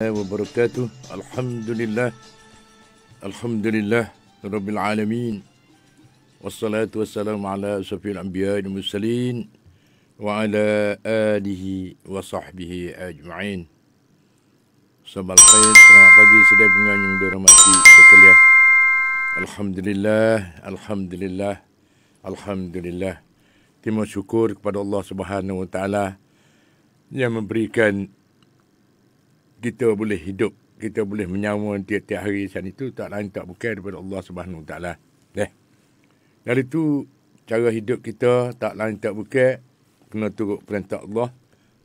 wabarakatuh. Alhamdulillah Rabbil Alamin. Wassalatu wassalamu ala asyrafil anbiya'i wal mursalin wa ala alihi wa sahbihi ajma'in. Sahabat khair, selamat pagi sedaya pendengar yang dirahmati sekalian. Alhamdulillah. Terima syukur kepada Allah Subhanahu wa taala yang memberikan kita boleh hidup, kita boleh menyawa tiap-tiap hari saat itu tak lain tak bukan daripada Allah Subhanahu wa taala. Dari itu cara hidup kita tak lain tak bukan kena turut perintah Allah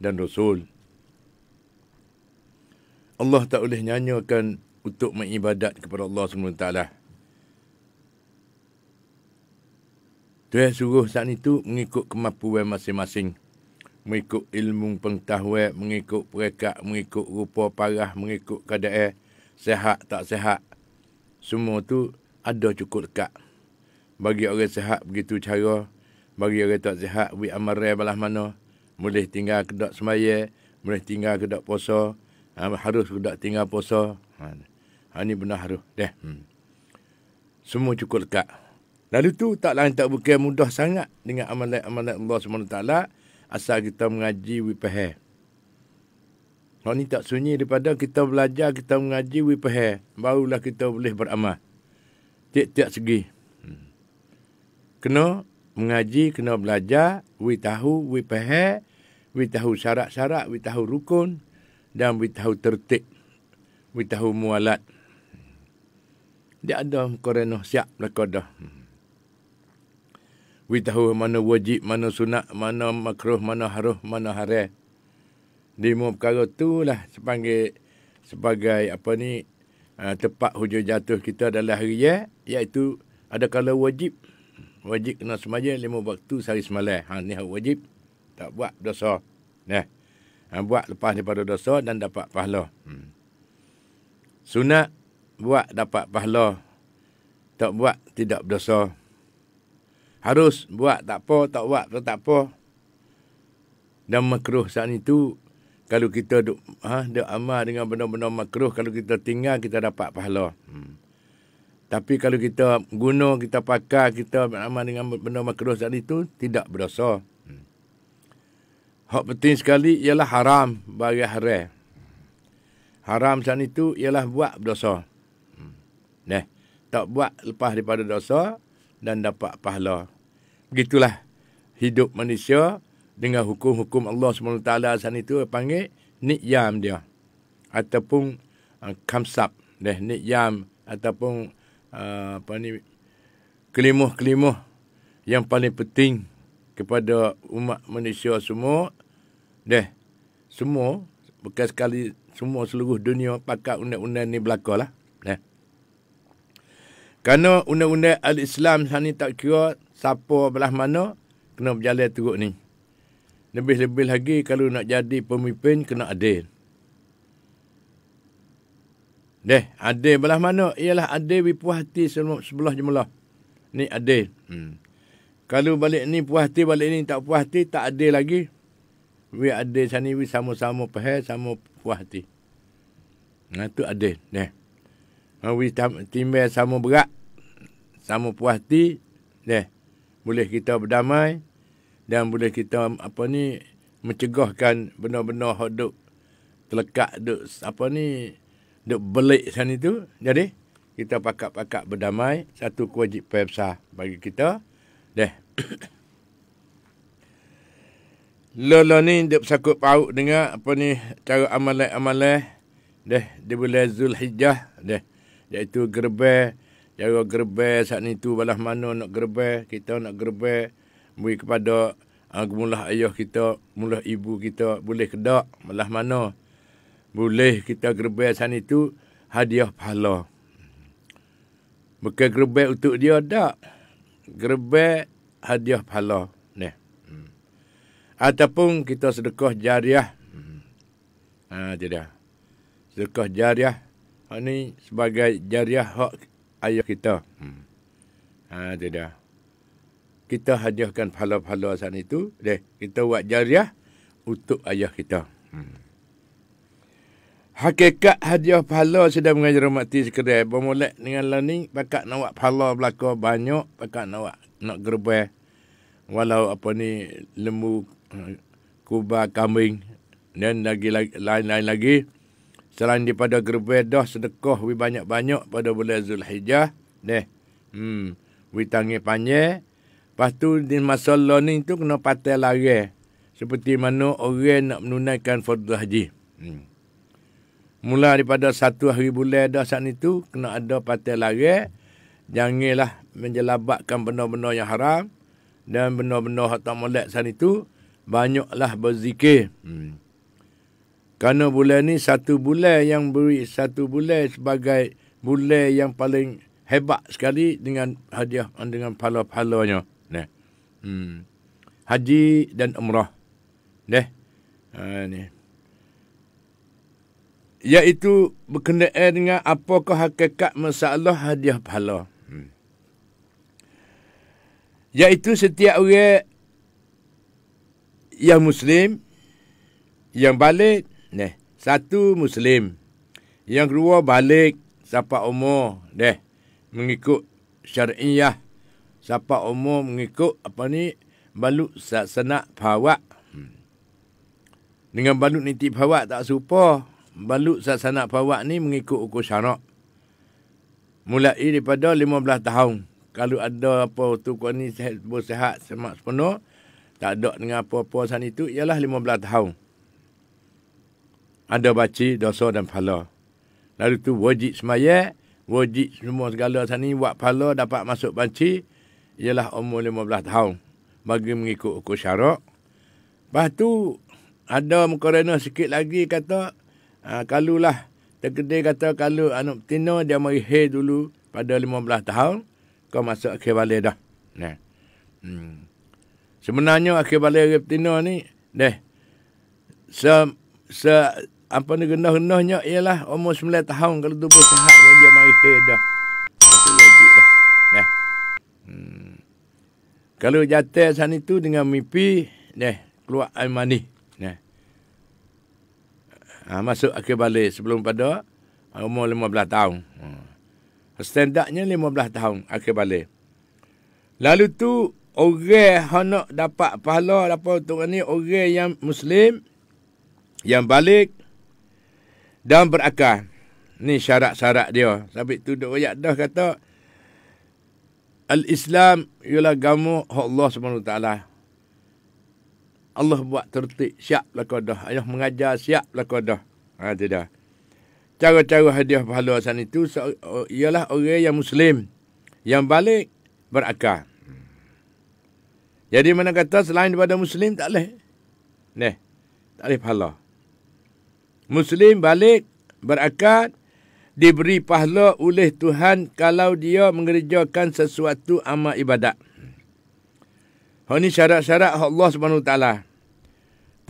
dan Rasul. Allah tak boleh nyanyikan untuk mengibadat kepada Allah Subhanahu wa taala. Tuhan suruh saat itu mengikut kemampuan masing-masing. Mengikut ilmu pengetahuan, mengikut perekat, mengikut rupa parah, mengikut keadaan, sihat tak sihat. Semua tu ada cukup dekat. Bagi orang sihat begitu cara, bagi orang tak sihat, we amarai balah mana. Boleh tinggal kedak semaya, boleh tinggal kedak puasa, harus kedak tinggal puasa. Ini benar harus. Semua cukup dekat. Lalu tu tak lain tak bukan mudah sangat dengan amalan-amalan Allah SWT. Asal kita mengaji, we faham. Kalau ni tak sunyi daripada kita belajar, kita mengaji, we faham. Barulah kita boleh beramal. Tiap-tiap segi. Kena mengaji, kena belajar, we tahu, we faham. We tahu syarat-syarat, we tahu rukun. Dan we tahu tertib. We tahu mualat. Dia ada korenoh siap belakang dah. We tahu mana wajib, mana sunat, mana makruh, mana haruh, mana haram. Lima perkara itulah sebagai tepat hujung jatuh kita dalam hari ya, iaitu ada kala wajib. Wajib kena sembahyang 5 waktu sehari semalam. Ni wajib. Tak buat dosa. Buat lepas daripada dosa dan dapat pahala. Sunat buat dapat pahala. Tak buat tidak berdosa. Harus buat tak apa, tak buat tak apa. Dan makruh saat itu, kalau kita duk amal dengan benda-benda makruh, kalau kita tinggal, kita dapat pahala. Tapi kalau kita guna, kita pakai, kita beramal dengan benda makruh saat itu, tidak berdosa. Hak penting sekali ialah haram bagi haram. Haram saat itu ialah buat berdosa. Tak buat lepas daripada dosa dan dapat pahala. Begitulah hidup manusia dengan hukum-hukum Allah SWT saat itu panggil ni'yam dia. Ataupun kamsab. Ni'yam ataupun kelimuh-kelimuh yang paling penting kepada umat manusia semua. Semua, bukan sekali, semua seluruh dunia pakai undang-undang ni berlaku lah. Kerana undang-undang al-Islam ni tak kira siapa belah mana, kena berjalan teruk ni. Lebih-lebih lagi kalau nak jadi pemimpin, kena adil. Adil belah mana? Ialah adil puas hati sebelah jemalah. Ni adil. Kalau balik ni puas hati, balik ni tak puas hati, tak adil lagi. We adil sana, we sama-sama faham, sama puas hati. Itu adil. We timbang sama berat, sama puas hati, boleh kita berdamai dan boleh kita mencegahkan benda-benda hak duk terlekat duk duk belik sana itu. Jadi kita pakat-pakat berdamai, satu kewajipan besar bagi kita. Lola ni duk bersangkut paut dengan cara amalan-amalan di bulan Zulhijjah iaitu gerbang. Cara gerbang saat ni tu balah mana nak gerbang, kita nak gerbang beri kepada mulah ayah kita, mulah ibu kita, boleh kedak balah mana. Boleh kita gerbang saat ni tu hadiah pahala. Bukan gerbang untuk dia tak. Gerbang hadiah pahala. Ataupun kita sedekah jariah. Tidak. Sedekah jariah. Ini sebagai jariah hak ayah kita. Tidak. Kita hadiahkan pahala-pahala saat itu. Kita buat jariah untuk ayah kita. Hakikat hadiah pahala sedang mengajar mati sekedar. Bermulai dengan learning, pakak nak buat pahala belaka banyak, pakak nak gerbang. Walau apa ni, lembu, kubah, kambing, dan lain-lain lagi. Selain daripada gerbang dah sedekah, we banyak-banyak pada bulan Zulhijjah. We tangi panjang. Lepas tu di masa learning tu kena patai lari. Seperti mana orang nak menunaikan fardu haji. Mula daripada 1 hari bulan dah saat itu, kena ada patai lari. Janganlah menjelabatkan benda-benda yang haram. Dan benda-benda yang tak molek saat itu, banyaklah berzikir. Kerana bulan ni satu bulan yang beri satu bulan sebagai bulan yang paling hebat sekali dengan hadiah, dengan pahala-pahalanya. Haji dan umrah. Ni. Iaitu berkenaan dengan apakah hakikat masalah hadiah pahala. Iaitu setiap orang yang Muslim, yang balik, satu Muslim. Yang kedua balik, siapa umur, mengikut syariah. Siapa umur mengikut balut sanak pawak. Dengan balut niti pawak tak serupa. Balut sanak pawak ni mengikut ukur syarak. Mulai daripada 15 tahun. Kalau ada apa tu kau ni sihat semak sepenuh, tak ada dengan apa-apa saat itu, ialah 15 tahun. Ada baci, dosa dan pahala. Lalu tu wajib semaya, wajib semua segala saat ni, buat pahala dapat masuk banci, ialah umur 15 tahun. Bagi mengikut ukur syarak. Lepas tu, ada mukarana sikit lagi kata, kalulah terkedai kata kalau anak betina dia merihir dulu pada 15 tahun, kau masuk akhir balik dah. Sebenarnya akhir balik betina ni, apa ni genah-genahnya ialah umur 9 tahun kalau tubuh sihat dia merihir dah. Itu wajib dah. Kalau jatuh saat itu dengan mimpi, keluar air mani. Masuk akhir balik sebelum pada umur 15 tahun. Standardnya 15 tahun akhir balik. Lalu tu orang yang dapat pahala apa tu ni, orang yang Muslim yang balik dan berakal. Ni syarat-syarat dia. Sabit tu duk ayat dah kata Al-Islam ialah agama Allah SWT. Allah buat tertib, siap belaka dah. Ayah mengajar, siap belaka dah. Itu dah. Cara-cara hadiah pahala saat itu ialah orang yang Muslim. Yang balik berakal. Jadi mana kata selain daripada Muslim tak boleh. Tak boleh pahala. Muslim balik berakal, diberi pahala oleh Tuhan kalau dia mengerjakan sesuatu amal ibadat. Ini syarat-syarat Allah SWT.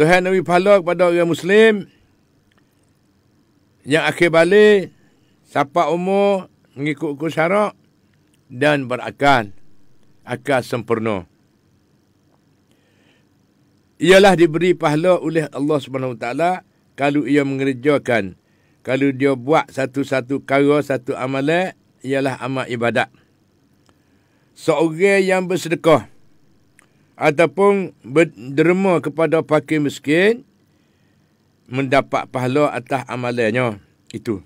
Tuhan beri pahala kepada orang Muslim yang akhir balik, siapa umur, mengikut ukur syarak, dan berakal. Akal sempurna. Ialah diberi pahala oleh Allah SWT kalau ia mengerjakan. Kalau dia buat satu-satu perkara, satu amalan, ialah amal ibadat. Seorang yang bersedekah ataupun berderma kepada fakir miskin, mendapat pahala atas amalannya itu.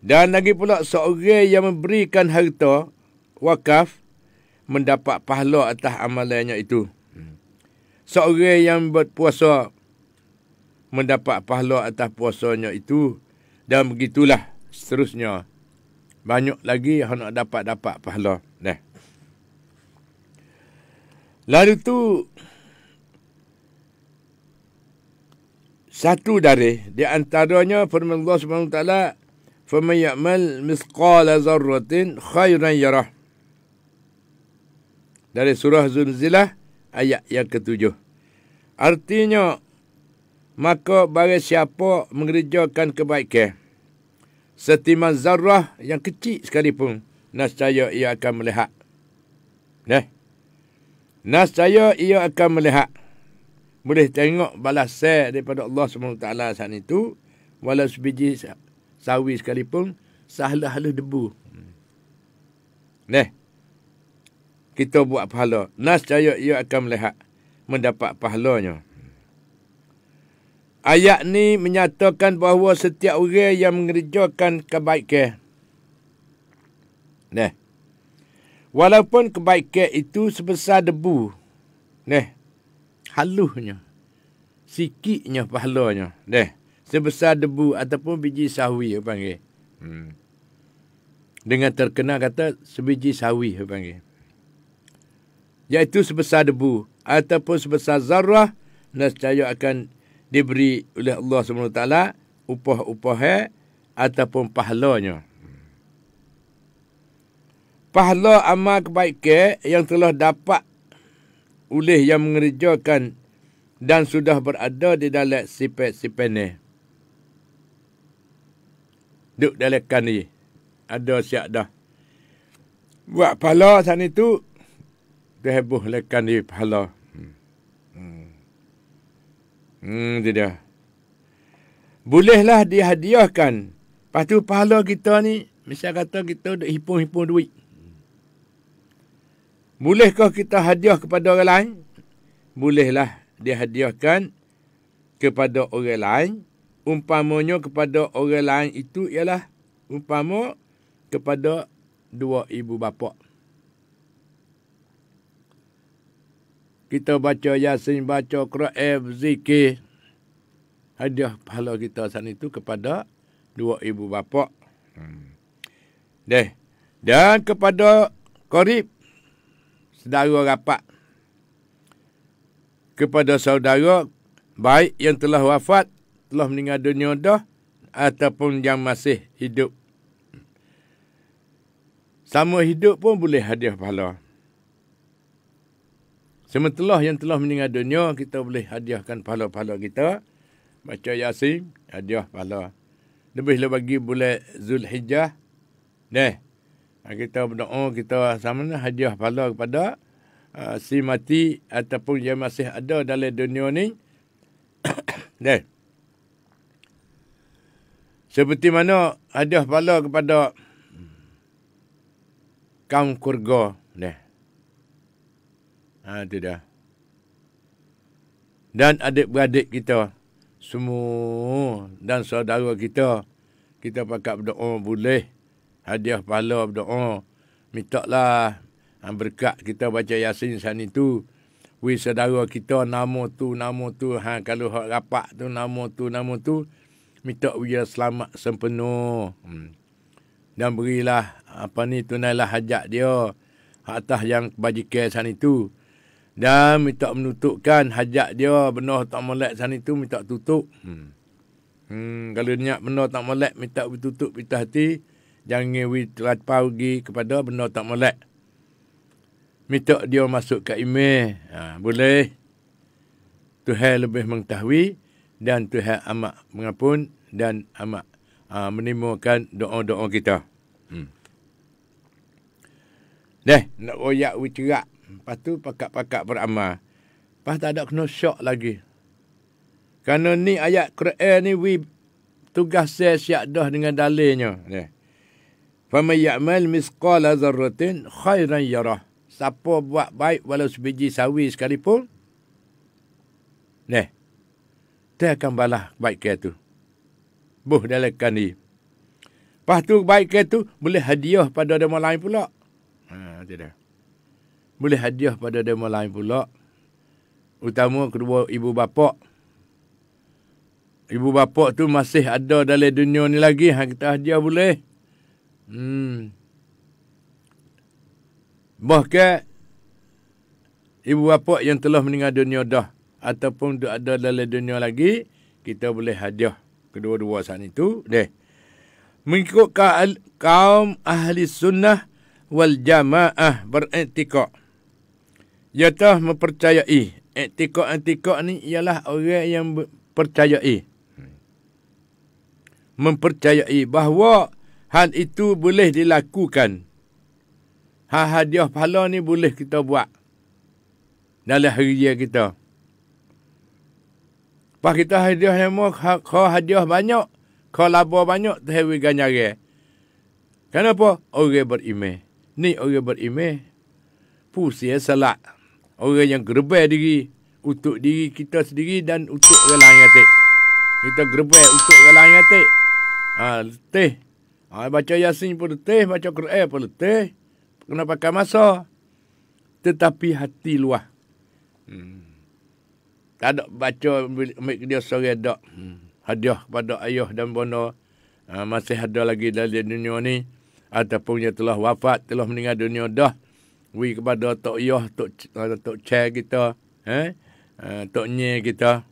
Dan lagi pula seorang yang memberikan harta wakaf, mendapat pahala atas amalannya itu. Seorang yang berpuasa, mendapat pahala atas puasanya itu. Dan begitulah seterusnya. Banyak lagi yang nak dapat pahala. Lalu tu, satu dari di antaranya firman Allah SWT, "Faman ya'mal mithqala dzarratin khairan yarah." Dari surah Zulzilah ayat yang ke-7. Artinya, maka barang siapa mengerjakan kebaikan, setiman zarrah yang kecil sekalipun, nescaya ia akan melihat. Nescaya ia akan melihat. Boleh tengok balasan daripada Allah SWT saat itu walau sebiji sawi sekalipun, sahalus-halus debu. Kita buat pahala. Nascaya ia akan melihat, mendapat pahalanya. Ayat ni menyatakan bahawa setiap orang yang mengerjakan kebaikan, walaupun kebaikan itu sebesar debu, halusnya, sikitnya pahalanya, sebesar debu ataupun biji sawi, panggil. Dengan terkenal kata sebiji sawi, panggil. Iaitu sebesar debu ataupun sebesar zarah, nescaya akan diberi oleh Allah SWT upah-upah ataupun pahalanya. Pahala amal kebaikan yang telah dapat oleh yang mengerjakan dan sudah berada di dalam sifat-sifat ni. Duk dalam kan ni. Ada siap dah. Buat pahala sana itu, terheboh lekan di pahala. Itu dia. Bolehlah dihadiahkan. Lepas tu pahala kita ni, misal kata kita duk hipung-hipung duit. Bolehkah kita hadiah kepada orang lain? Bolehlah dihadiahkan kepada orang lain. Umpamanya kepada orang lain itu ialah umpama kepada dua ibu bapa. Kita baca Yasin, baca Quran, zikir. Hadiah pahala kita saat itu kepada dua ibu bapa. Dan kepada qarib, saudara rapat. Kepada saudara baik yang telah wafat, telah meninggal dunia dah, ataupun yang masih hidup. Sama hidup pun boleh hadiah pahala. Sementara yang telah meninggal dunia, kita boleh hadiahkan pahala-pahala kita. Baca Yasin, hadiah pahala. Lebih bagi bulan Zulhijjah. Kita berdoa, kita sama hadiah pahala kepada si mati ataupun yang masih ada dalam dunia ni. Seperti mana hadiah pahala kepada kaum keluarga. Itu dah. Dan adik-beradik kita semua dan saudara kita pakat berdoa boleh. Hadiah pahala berdoa. Mintalah berkat kita baca Yasin sana itu. Saudara kita nama tu. Kalau hak rapat tu nama tu. Minta dia selamat sempurna. Dan berilah tunailah hajat dia. Hak atas yang kebajikan sana itu. Dan minta menutupkan hajat dia. Benar tak molek sana itu minta tutup. Kalau niat benar tak molek minta ditutup pita hati. Jangan terlampau pergi kepada benar tak molek. Minta dia masuk ke email. Boleh. Tuhan lebih mengetahui. Dan Tuhan amat mengampun. Dan amat menimbulkan doa-doa kita. Nak royak wicerak. Lepas tu pakat-pakat beramal. Lepas tak ada kena syok lagi. Kerana ni ayat Quran ni tugas saya siap dah dengan dalilnya. Faman ya'mal misqala dzarratin khairan yarah. Siapa buat baik walau sebiji sawi sekalipun. Dia akan balas kebaikan tu. Buh dalam kan ni. Lepas tu kebaikan tu boleh hadiah pada demo lain pula. Tidak. Boleh hadiah pada demo lain pula. Utama kedua ibu bapa. Ibu bapa tu masih ada dalam dunia ni lagi. Kita hadiah boleh. Bahkan ibu bapa yang telah meninggal dunia dah. Ataupun ada dalam dunia lagi. Kita boleh hadiah. Kedua-dua saat itu. Mengikut kaum ahli sunnah wal jamaah beriktikad. Iaitu mempercayai. Iktikad ni ialah orang yang percayai. Mempercayai bahawa hal itu boleh dilakukan. Hadiah pahala ni boleh kita buat. Dalam hari kita. Pas kita hadiah yang mau, hadiah banyak. Kalau laba banyak, terhewi ganjare. Kenapa? Orang beriman. Ni orang beriman. Pusing salat. Orang yang gerbel diri. Untuk diri kita sendiri dan untuk orang lain atik. Kita gerbel untuk orang lain atik. Letih. Baca Yasin pun letih. Baca Quran pun letih. Kena pakai masa. Tetapi hati luah. Tak ada baca ambil dia sore dak. Hadiah kepada ayah dan bonda. Masih ada lagi dalam dunia ni. Ataupun yang telah wafat, telah meninggal dunia dah. Kepada Tok Yah, Tok Chair kita. Tok Nye kita.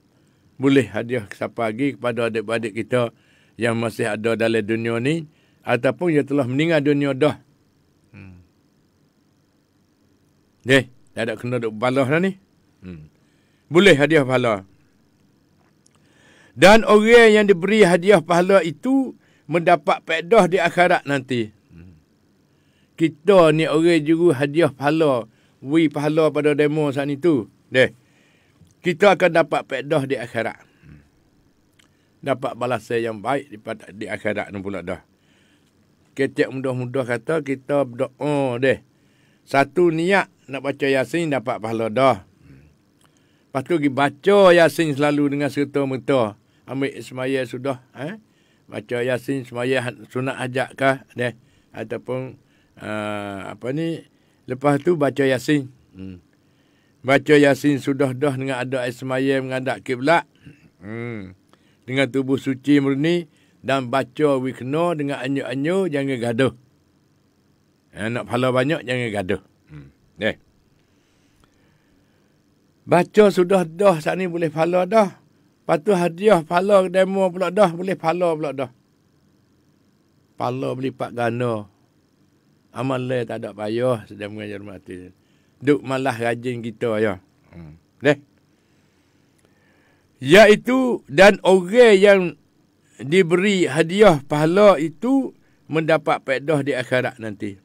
Boleh hadiah siapa lagi kepada adik-adik kita yang masih ada dalam dunia ni. Ataupun yang telah meninggal dunia dah. Tak ada kena duk balah dah ni. Boleh hadiah pahala. Dan orang yang diberi hadiah pahala itu mendapat faedah di akhirat nanti. Kita ni orang juru hadiah pahala. Pahala pada demo saat itu. Kita akan dapat faedah di akhirat. Dapat balasan yang baik di akhirat ni pula dah. Kecek mudah-mudah kata kita berdoa satu niat nak baca Yasin dapat pahala dah. Lepas tu pergi baca Yasin selalu dengan serta-merta. Ambil semaya sudah. Baca Yasin semaya sunat hajat kah. Ataupun lepas tu baca Yasin. Baca Yasin sudah dah dengan ada semaya menghadap kiblat. Dengan tubuh suci murni. Dan baca wikna dengan anyu-anyu, jangan gaduh. Nak pahala banyak, jangan gaduh. Baca sudah dah, saat ni boleh pahala dah. Lepas tu hadiah pahala demo pula dah, boleh pahala pula dah. Pahala berlipat ganda. Amal tak ada payah, sedang mengajar mati. Duk malah rajin kita, ya. Iaitu, dan orang yang diberi hadiah pahala itu mendapat faedah di akhirat nanti.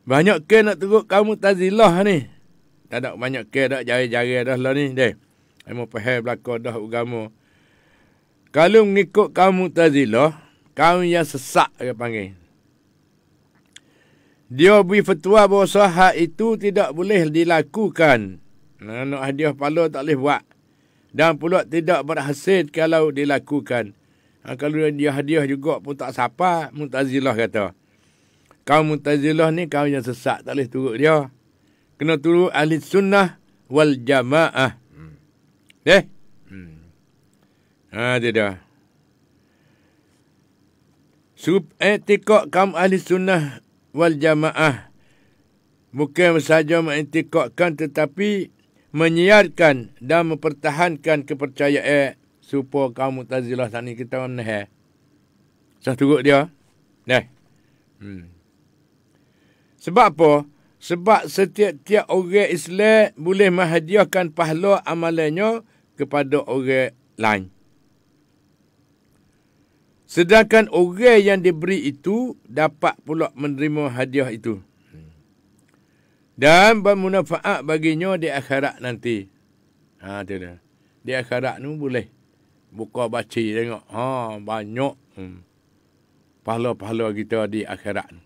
Banyak ke nak turut kamu tazilah ni. Tak ada banyak ke dah jari-jari dah lah ni. Kamu faham belakang dah agama. Kalau mengikut kamu tazilah, kamu yang sesak dia panggil. Dia beri fatwa bahawa hak itu tidak boleh dilakukan. Nak hadiah pahala tak boleh buat. Dan pula tidak berhasil kalau dilakukan. Kalau dia hadiah juga pun tak sapa, Mu'tazilah kata. Kaum Mu'tazilah ni kaum yang sesat, tak boleh turut dia. Kena turut ahli sunnah wal jamaah. Dia dah. I'tiqad kaum ahli sunnah wal jamaah. Bukan sahaja mengiktikadkan tetapi menyiarkan dan mempertahankan kepercayaan supaya kaum Mu'tazilah sana kita meneh. Sah turut dia. Sebab apa? Sebab setiap-tiap orang Islam boleh menghadiahkan pahala amalannya kepada orang lain. Sedangkan orang yang diberi itu dapat pula menerima hadiah itu. Dan bermanfaat baginya di akhirat nanti. Itu dah. Di akhirat ni boleh. Buka baca tengok. Banyak. Pahala-pahala kita di akhirat ni.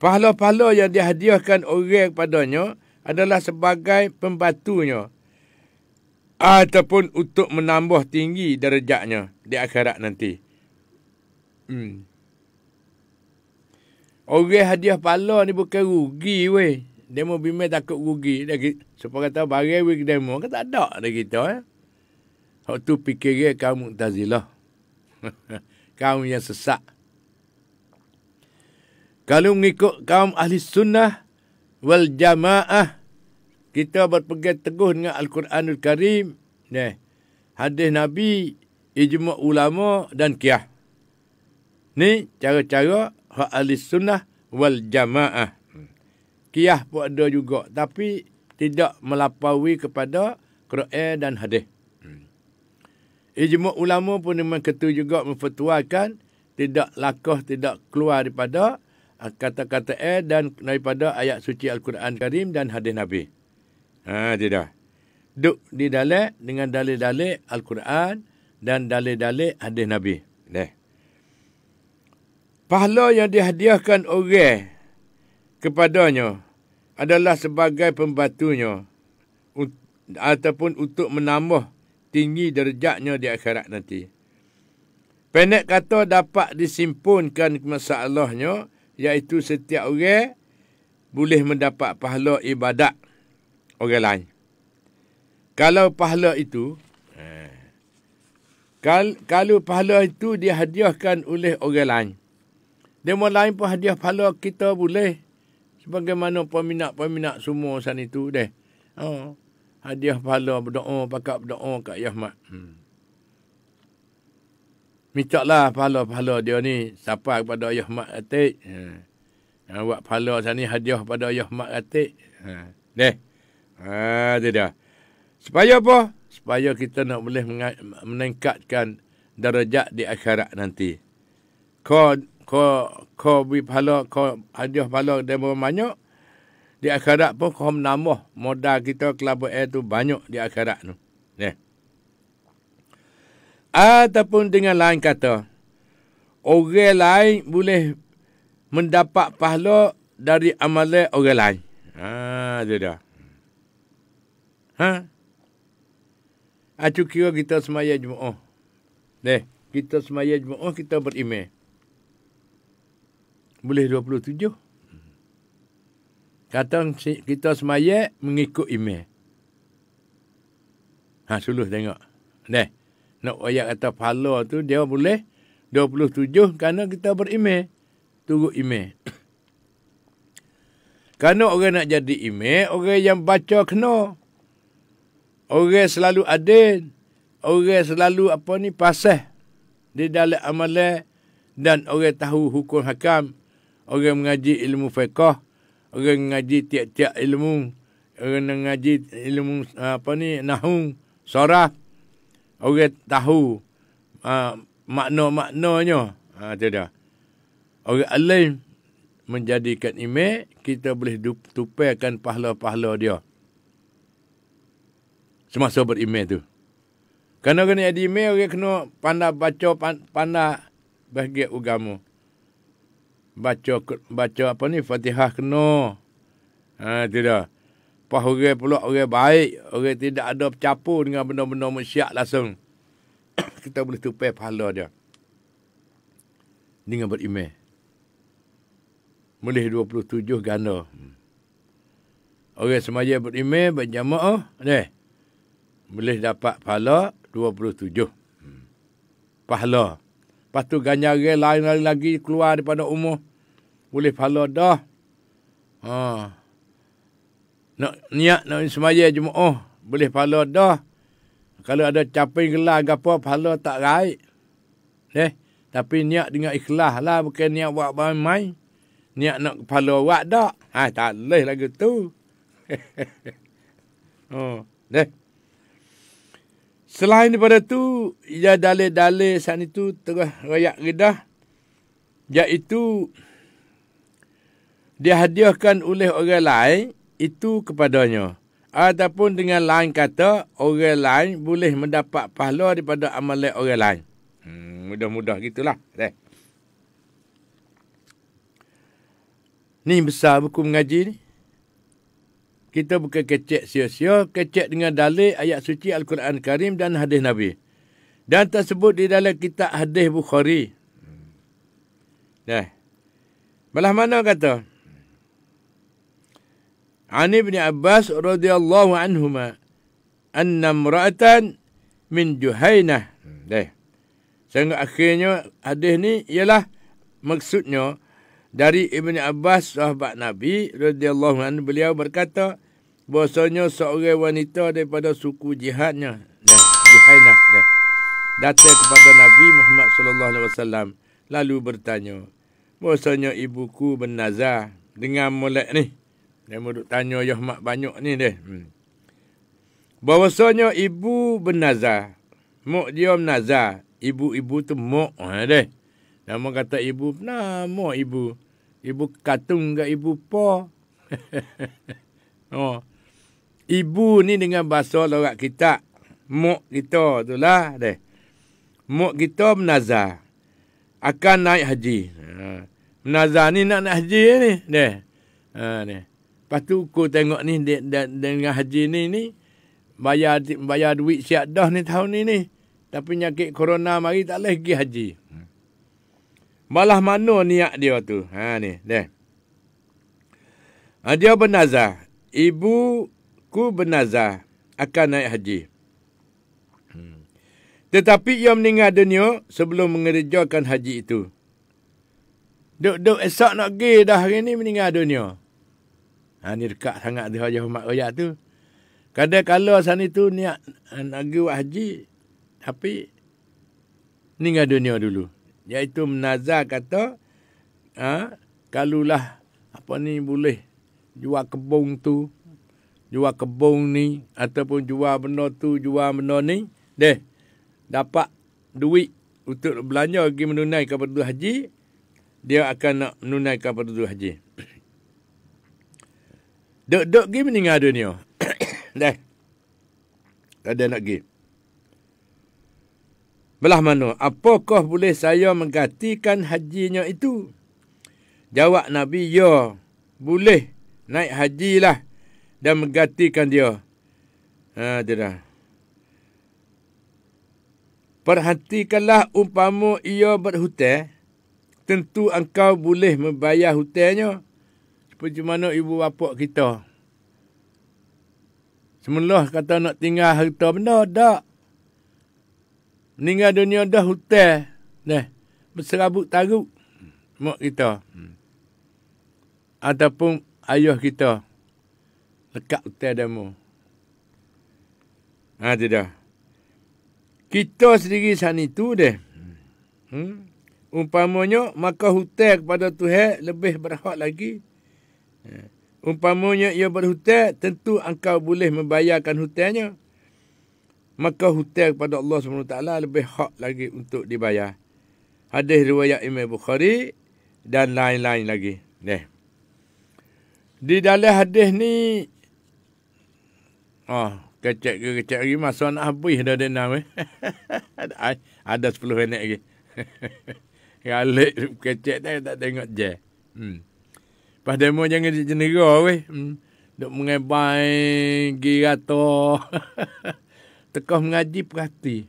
Pahala-pahala yang dihadiahkan orang kepadanya adalah sebagai pembantunya. Ataupun untuk menambah tinggi darjatnya di akhirat nanti. Orang hadiah pahala ni bukan rugi weh. Demo bimbing takut rugi. Supaya kata barang weh demo. Kan tak ada dah kita. Hak tu fikir kaum Mu'tazilah. Kaum yang sesat. Kalau mengikut kaum ahli sunnah wal jamaah. Kita berpegang teguh dengan Al-Quranul Karim. Hadis Nabi, ijma' ulama dan qiyas. Ni cara-cara hak ahli sunnah wal jamaah. Qiyas pun ada juga. Tapi tidak melampaui kepada Quran dan hadis. Ijma' ulama pun memang ketua juga memfatwakan. Tidak lakah, tidak keluar daripada kata-kata dan daripada ayat suci Al-Quran Karim dan hadis Nabi. Tidak. duk di dalam dengan dalil-dalil Al-Quran dan dalil-dalil hadis Nabi. Pahala yang dihadiahkan orang kepadanya adalah sebagai pembantunya ataupun untuk menambah tinggi derajatnya di akhirat nanti. Pendek kata dapat disimpunkan masalahnya, iaitu setiap orang boleh mendapat pahala ibadat orang lain. Kalau pahala itu dihadiahkan oleh orang lain, demo lain pun hadiah pahala kita boleh. Sebagaimana peminat-peminat semua sana itu deh. Hadiah pahala berdoa, pakak berdoa kat Yahmat. Mintalah pahala-pahala dia ni sampai kepada Yahmat atik. Buat pahala sana hadiah pada Yahmat atik. Itu dah. Supaya apa? Supaya kita nak boleh meningkatkan darajat di akhirat nanti. Kau beri pahala, kau hadiah pahala dia banyak, di akhirat pun kau menambah modal kita kelaba air tu banyak di akhirat tu. Ataupun dengan lain kata, orang lain boleh mendapat pahala dari amalan orang lain. Itu dah. Acu kira kita semaya Jumaat. Kita semaya Jumaat, kita berimeh. Boleh 27. Kata kita semaya mengikut email. Suluh tengok. Nak ayat kata pahala tu dia boleh 27 kerana kita berimeh. Turut email. Kerana orang nak jadi email, orang yang baca kena. Orang selalu adil. Orang selalu pasah di dalam amalan dan orang tahu hukum hakam. Orang mengaji ilmu fiqh, orang mengaji tiap-tiap ilmu, orang mengaji ilmu nahwu, saraf. Orang tahu makna-maknanya. Itu dah. Orang alim menjadikan imam, kita boleh tupaikan pahala-pahala dia semasa berimam tu. Kerana kena jadi imam, orang kena pandai baca, pandai bahagian agama. Baca Fatihah kena. Itu dah. Pas orang pula orang baik, orang tidak ada bercampur dengan benda-benda maksiat langsung. Kita boleh tupai pahala dia. Dengan berimeh. Boleh 27 ganda. Orang semaya berimeh, berjamaah, boleh dapat pahala 27. Pahala. Lepas tu ganjaran lain lagi keluar daripada umur. Boleh pahala dah. Nak niat nak semaya Jumaat. Boleh pahala dah. Kalau ada capai gelar ke apa, pahala tak raik. Tapi niat dengan ikhlas lah. Bukan niat buat main. Niat nak pahala buat tak. Tak boleh lagi tu. Selain daripada tu, ia dalil-dalil saat itu terus rakyat redah, iaitu dihadiahkan oleh orang lain itu kepadanya. Ataupun dengan lain kata, orang lain boleh mendapat pahala daripada amalan orang lain. Mudah-mudah gitulah. Ni besar buku mengaji ni. Kita bukan kecek sia-sia, kecek dengan dalil ayat suci Al-Quran Karim dan hadis Nabi. Dan tersebut di dalam kitab hadis Bukhari. Belah mana kata? An Ibn Abbas radhiyallahu anhuma anna imra'atan min Juhainah. Sehingga akhirnya hadis ni ialah maksudnya dari Ibn Abbas sahabat Nabi radhiyallahu anhu, beliau berkata bahasanya seorang wanita daripada suku jihadnya, Juhainah, datang kepada Nabi Muhammad sallallahu alaihi wasallam lalu bertanya bahasanya ibuku bernazar dengan molek ni. Dia mau tanya Yahmat banyak ni deh. Bahasanya ibu bernazar. Mak dia bernazar. Ibu-ibu tu mak deh. Nama kata ibu, nama ibu. Ibu katung ke ibu pa. Ibu ni dengan bahasa lorak kita. Mak kita tu lah. Mak kita menazar. Akan naik haji. Menazar ni nak naik haji ni. Ni. Lepas tu aku tengok ni dengan haji ni. Bayar duit siap dah ni tahun ni. Tapi nyakit corona mari tak boleh pergi haji. Malah mana niat dia tu. Ni. Dia bernazar. Ibuku bernazar akan naik haji. Tetapi ia meninggal dunia sebelum mengerjakan haji itu. Duk esok nak pergi dah hari ni meninggal dunia. Ni dekat sangat dia Haji Ahmad Royak tu. Kadang-kala sana tu niat nak pergi buat haji. Tapi meninggal dunia dulu. Iaitu menazar kata, kalulah boleh jual kebun tu, jual kebun ni, ataupun jual benda tu, jual benda ni, dapat duit untuk belanja pergi menunaikan fardu haji, dia akan nak menunaikan fardu haji. Duk pergi meninggal dunia. Tak ada nak pergi. Belah mana? Apakah boleh saya menggantikan hajinya itu? Jawab Nabi, ya, boleh naik hajilah dan menggantikan dia. Dia dah. Perhatikanlah umpama ia berhutang, tentu engkau boleh membayar hutangnya. Seperti mana ibu bapa kita. Semula kata nak tinggal harta benda, tak. Meninggal dunia dah hutang. Berserabut taruk mak kita. Ataupun ayah kita. Lekat hutang demo. Itu dah. Kita sendiri sana itu umpamanya, maka hutang kepada Tuhan lebih berhak lagi. Umpamanya ia berhutang, tentu engkau boleh membayarkan hutangnya. Maka hutang kepada Allah SWT lebih hak lagi untuk dibayar. Hadis riwayat Imam Bukhari dan lain-lain lagi. Di dalam hadis ni, kecek lagi masa nak habis dah dia nama. Ada 10 minit lagi. Galik kecek tak tengok je. Pas demo jangan dijenera weh. Duk mengebai girato. Tekah mengaji perhati.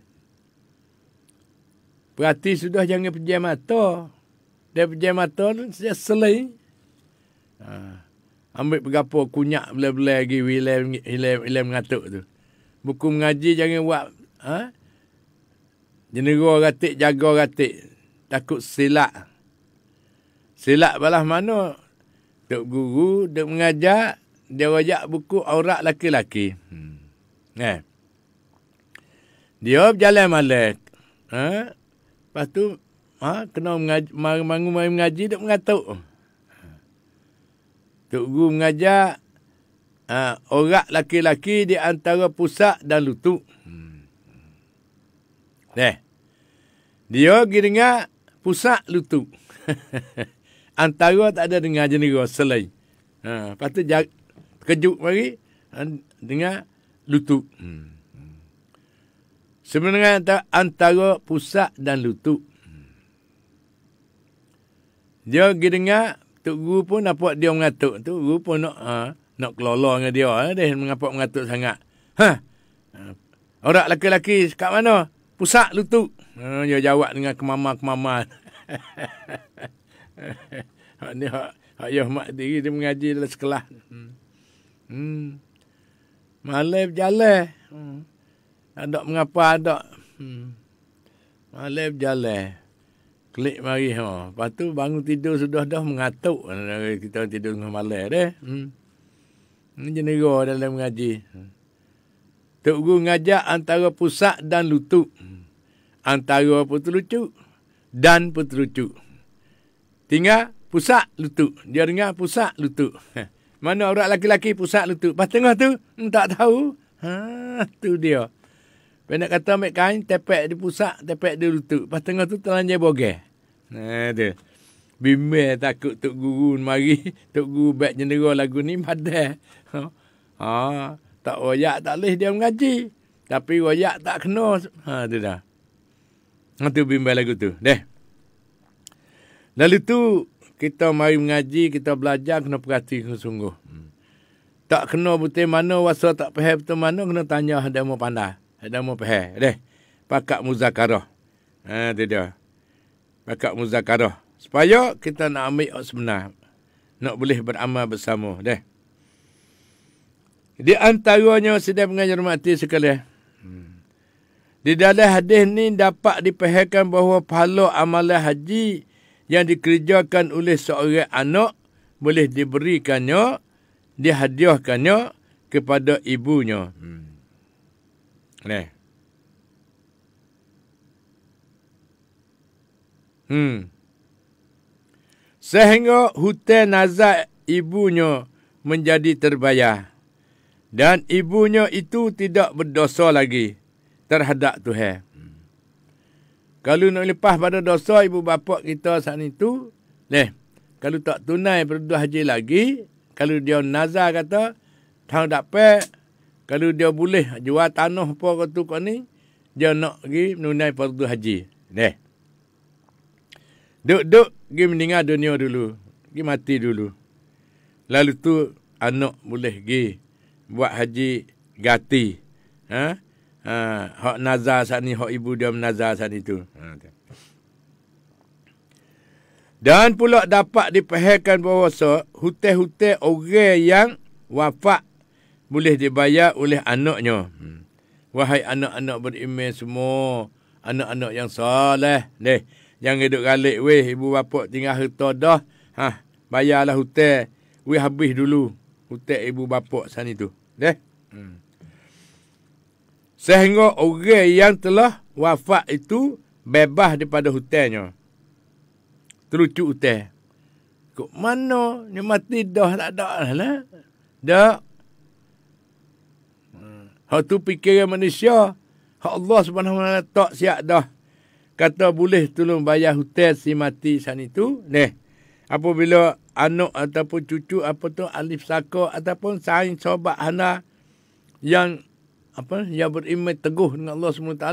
Perhati sudah jangan pejam mata. Dia pejam mata tu selai. Ambil berapa kunyak bela-bela lagi hilai mengatuk tu. Buku mengaji jangan buat jenera ratik, jaga ratik. Takut silap. Silap balas mana? Tok guru, duk mengajar, dia wajak buku aurat laki-laki. Dia berjalan malam. Lepas tu, kena mari mengaji, duk mengatuk. Tok guru mengajar, aurat laki-laki di antara pusat dan lutut. Dia pergi dengar pusat lutut. Antara tak ada dengar jenera selain. Lepas tu kejut mari dengar lutut. Sebenarnya antara pusat dan lutut. Dia pergi dengar, Tok Guru pun nampak dia mengatuk. Tok Guru pun nak kelola dengan dia. Dia mengapa mengatuk sangat. Orang laki-laki kat mana? Pusat lutut. Dia jawab dengan kemama-kemama. Ni hak Yah mak diri dia mengaji dalam sekolah. Malai berjalan. Ada mengapa ada. Malai berjalan. Klik mari. Lepas tu bangun tidur sudah dah mengatuk. Kita tidur dengan malai dah. Ini jenera dalam mengaji. Tok Guru ngajak antara pusat dan lutut. Antara petelucuk dan petelucuk. Tinggal pusat lutut. Dia dengar pusat lutut. Mana orang laki-laki pusat lutut. Pas tengah tu, tak tahu. Tu dia. Nak kata ambil kain, tepek di pusat, tepek di lutut. Pas tengah tu telanjai bogeh. Tu. Bimbel takut Tok Guru mari. Tok Guru baik jenera lagu ni padai. Tak royak tak boleh dia mengaji. Tapi royak tak kena. Tu dah. Itu bimbang lagu tu. Deh. Lalu tu, kita mari mengaji, kita belajar, kena perhati sungguh. Tak kena betul mana, wasa tak faham betul mana, kena tanya ada mau pandai. Ada mau faham. Deh. Pakat muzakarah. Itu dia. Pakat muzakarah. Supaya kita nak ambil hak sebenar. Nak boleh beramal bersama. Deh. Di antaranya sedang mengajar mati sekalian. Di dalam hadis ni dapat dipahamkan bahawa pahala amalan haji yang dikerjakan oleh seorang anak boleh diberikannya, dihadiahkannya kepada ibunya. Sehingga hutang nazak ibunya menjadi terbayar. Dan ibunya itu tidak berdosa lagi terhadap Tuhan. Kalau nak lepas pada dosa ibu bapa kita saat itu, kalau tak tunai perdu haji lagi, kalau dia nazar kata, tahun dapat, kalau dia boleh jual tanah apa kata kau ni, dia nak pergi menunai perdu haji. Duk-duk pergi meninggal dunia dulu, pergi mati dulu. Lalu tu anak boleh pergi buat haji gati. Hak nazar saat ni, hak ibu dia menazar saat itu. Dan pula dapat dipahamkan bahawa hutang-hutang orang yang wafat boleh dibayar oleh anaknya. Wahai anak-anak beriman semua, anak-anak yang soleh, jangan duduk galik, ibu bapa tinggal harta dah, bayarlah hutang, habis dulu hutang ibu bapa saat itu. Sehingga orang yang telah wafat itu bebas daripada hutangnya. Terucuk hutang. Kok mana? Dia mati dah tak ada lah. Dah. Hak tu fikiran manusia. Hak Allah Subhanahu Wa Taala tak siap dah. Kata boleh tolong bayar hutang si mati saat itu. Apabila anak ataupun cucu apa tu alif saka ataupun sain sobat hana yang yang beriman teguh dengan Allah SWT.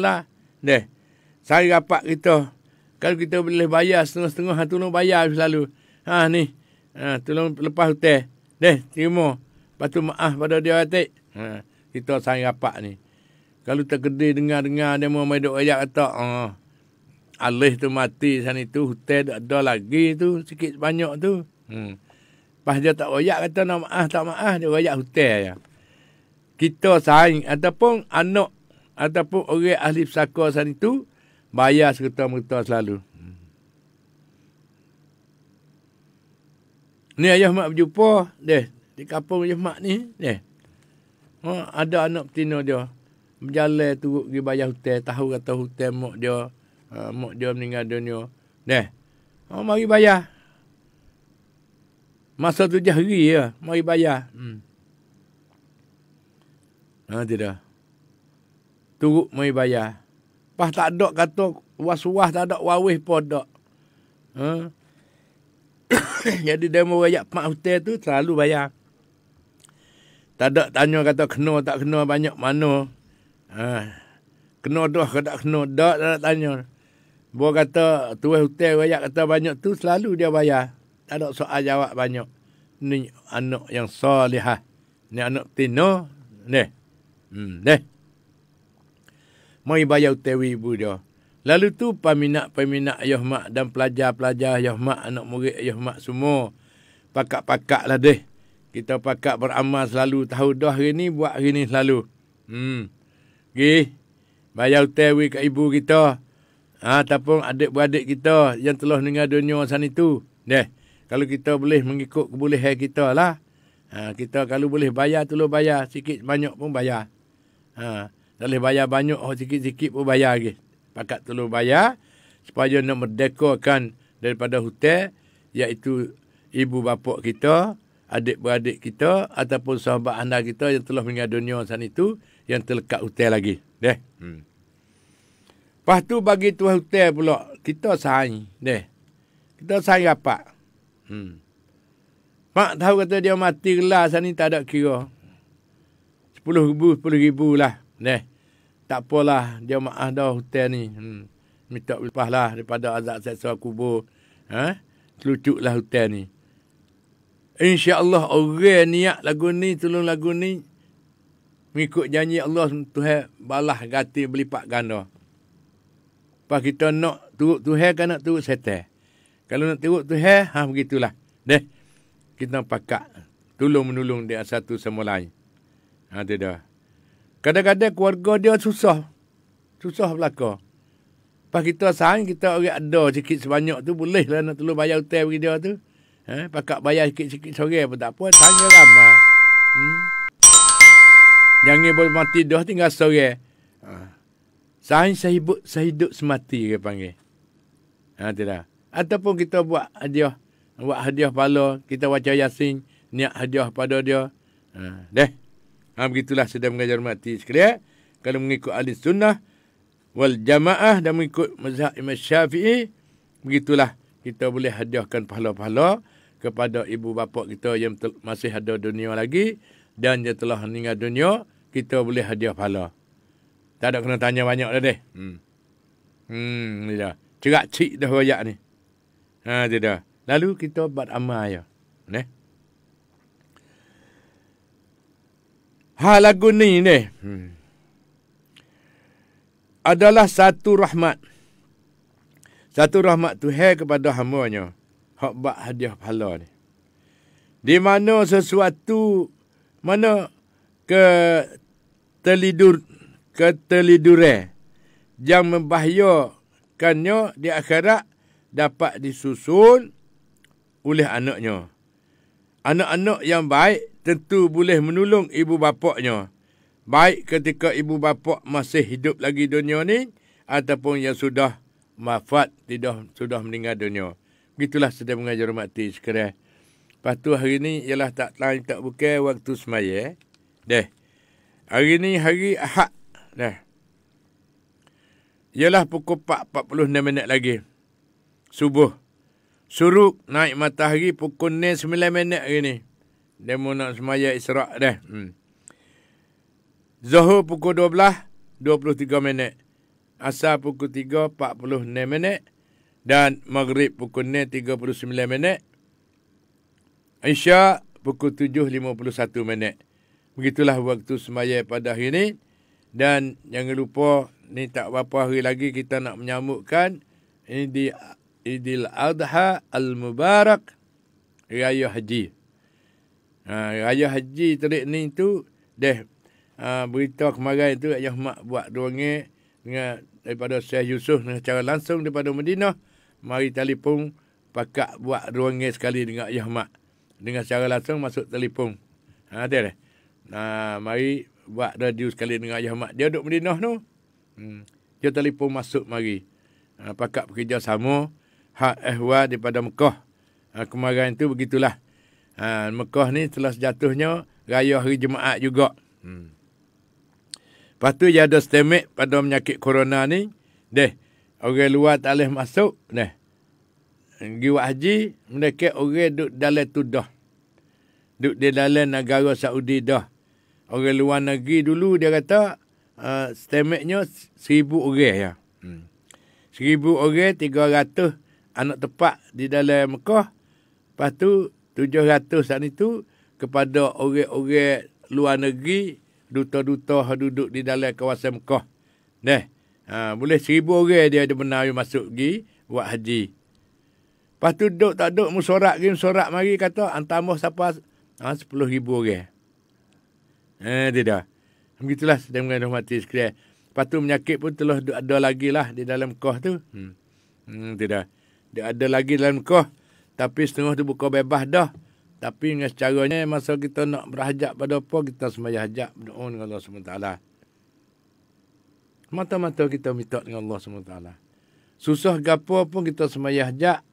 Saya rapat kita. Kalau kita boleh bayar setengah-setengah, tolong bayar selalu. Tolong lepas hutang. Terima. Lepas tu maaf pada dia atik. Kita saya rapat ni. Kalau tak kedai dengar-dengar, dia mau main duk ayat kata, alih tu mati sana itu, hutang ada lagi tu, sikit banyak tu. Pas dia tak royak kata nak maaf, tak maaf, dia royak hutang je. Kita saing ataupun anak ataupun orang ahli pesaka sana itu bayar serta-merta selalu. Ni ayah mak berjumpa, di kampung ayah mak ni, ada anak betina dia berjalan turut pergi bayar hutang, tahu kata hutang mak dia meninggal dunia. Mari bayar. Masa 7 hari ya, mari bayar. Tidak. Turut mari bayar. Pas tak ada kata was-was, tak ada wawih pun tak. Jadi dia mau rakyat mak hutang tu selalu bayar. Tak ada tanya kata kena tak kena banyak mana. Kena dah ke tak kena. Tak tanya. Buat kata tuan hutang rakyat kata banyak tu selalu dia bayar. Tak ada soal jawab banyak. Ni anak yang salihah. Ni anak betina. Mari bayar hutang ibu dia. Lalu tu peminat-peminat ayah mak dan pelajar-pelajar ayah mak, anak murid ayah mak semua. Pakat-pakat lah Kita pakat beramal selalu. Tahu dah hari ni, buat hari ni selalu. Bayar hutang kat ibu kita. Ataupun adik-beradik kita yang telah meninggal dunia sana itu. Kalau kita boleh mengikut kebolehan kita lah. Kita kalau boleh bayar, tolong bayar. Sikit banyak pun bayar. Tak boleh bayar banyak, sikit-sikit pun bayar lagi. Pakat tolong bayar. Supaya nak merdekakan daripada hutang. Iaitu ibu bapa kita, adik-beradik kita, ataupun sahabat anda kita yang telah meninggal dunia sana itu. Yang terlekat hutang lagi. Lepas tu bagi tuan hutang pula, kita saing. Kita saing rapat. Mak tahu kata dia mati gelar sana ni tak ada kira. 10,000 lah. Tak apalah, dia maaf dah hotel ni. Minta lepas lah daripada azab seksa kubur. Telucuklah hotel ni. InsyaAllah orang niat lagu ni, tolong lagu ni, mengikut janji Allah, Tuhan balah ganti berlipat ganda. Lepas kita nak turut Tuhan kan nak turut setan. Kalau nak turut Tuhan, begitulah. Kita pakat tolong-menolong dia satu sama lain. Itu dah. Kadang-kadang keluarga dia susah. Susah belaka. Lepas kita sayang, kita orang ada sikit sebanyak tu, boleh lah nak tolong bayar hotel bagi dia tu. Pakat bayar sikit-sikit sore pun tak apa. Sayang ramah. Jangan boleh mati dah tinggal sore. Sayang sehidup semati dia panggil. Itu dah. Ataupun kita buat hadiah. Buat hadiah pala. Kita baca Yasin. Niat hadiah pada dia. Begitulah sedang mengajar mati sekalian. Kalau mengikut ahli sunnah wal jamaah dan mengikut mazhab Imam Syafi'i, begitulah kita boleh hadiahkan pahala-pahala kepada ibu bapa kita yang masih ada dunia lagi dan dia telah meninggal dunia, kita boleh hadiah pahala. Tak ada kena tanya banyak dah . Ni dah. Cerak cik dah royak ni. Dia dah. Lalu kita buat amal ya. Lagu ni adalah satu rahmat. Satu rahmat Tuhan kepada hamba-Nya. Hak bak hadiah pahala ni. Di mana sesuatu keteliduran yang membahayakannya di akhirat dapat disusun oleh anaknya. Anak-anak yang baik tentu boleh menolong ibu bapaknya. Baik ketika ibu bapa masih hidup lagi dunia ni ataupun yang sudah wafat, sudah meninggal dunia. Begitulah sedang mengajar mati sekalian. Lepas tu hari ni ialah tak lain tak bukan waktu semaya. Hari ni hari Ahad. Ialah pukul 4:46 lagi. Subuh. Suruk naik matahari pukul 9 hari ni. Dia mau nak semaya Isra' dah. Zuhur pukul 12:23. Asar pukul 3:46. Dan Maghrib pukul 6:39. Isya' pukul 7:51. Begitulah waktu semaya pada hari ini. Dan jangan lupa, ni tak berapa hari lagi kita nak menyambutkan Idul Adha Al-Mubarak, Raya Haji. Raya Haji terik ni tu, berita kemarin tu, Ayah Mak buat RM2 daripada Syekh Yusuf secara langsung daripada Madinah. Mari telefon, pakak buat RM2 sekali dengan Ayah Mak. Dengan secara langsung masuk telefon. Mari buat radio sekali dengan Ayah Mak. Dia duduk Madinah tu. Dia telefon masuk mari. Pakak bekerja sama. Hak ehwal daripada Mekah. Kemarin tu begitulah. Mekah ni setelah sejatuhnya raya hari Jumaat juga. Lepas tu dia ada stemik pada penyakit corona ni. Orang luar tak boleh masuk. Pergi buat haji, mereka orang duduk dalam tu dah. Duduk di dalam negara Saudi dah. Orang luar negeri dulu dia kata stemiknya 1,000 orang ya. 1,000 orang, 300 anak tepat di dalam Mekah. Lepas tu 700 saat itu kepada orang-orang luar negeri, duta-duta duduk di dalam kawasan Mekah. Boleh 1,000 orang dia ada benar masuk pergi buat haji. Lepas tu duduk tak duduk musorak mari kata tambah siapa 10,000 orang. Tidak. Begitulah sedang menghormati sekalian. Lepas tu penyakit pun telah ada lagi lah di dalam Mekah tu. Tidak. Dia ada lagi dalam Mekah. Tapi setengah tu buka bebas dah. Tapi dengan secaranya masa kita nak berhajat pada apa, kita sembahyang hajat berdoa dengan Allah SWT. Mata-mata kita minta dengan Allah SWT. Susah gapo pun kita sembahyang hajat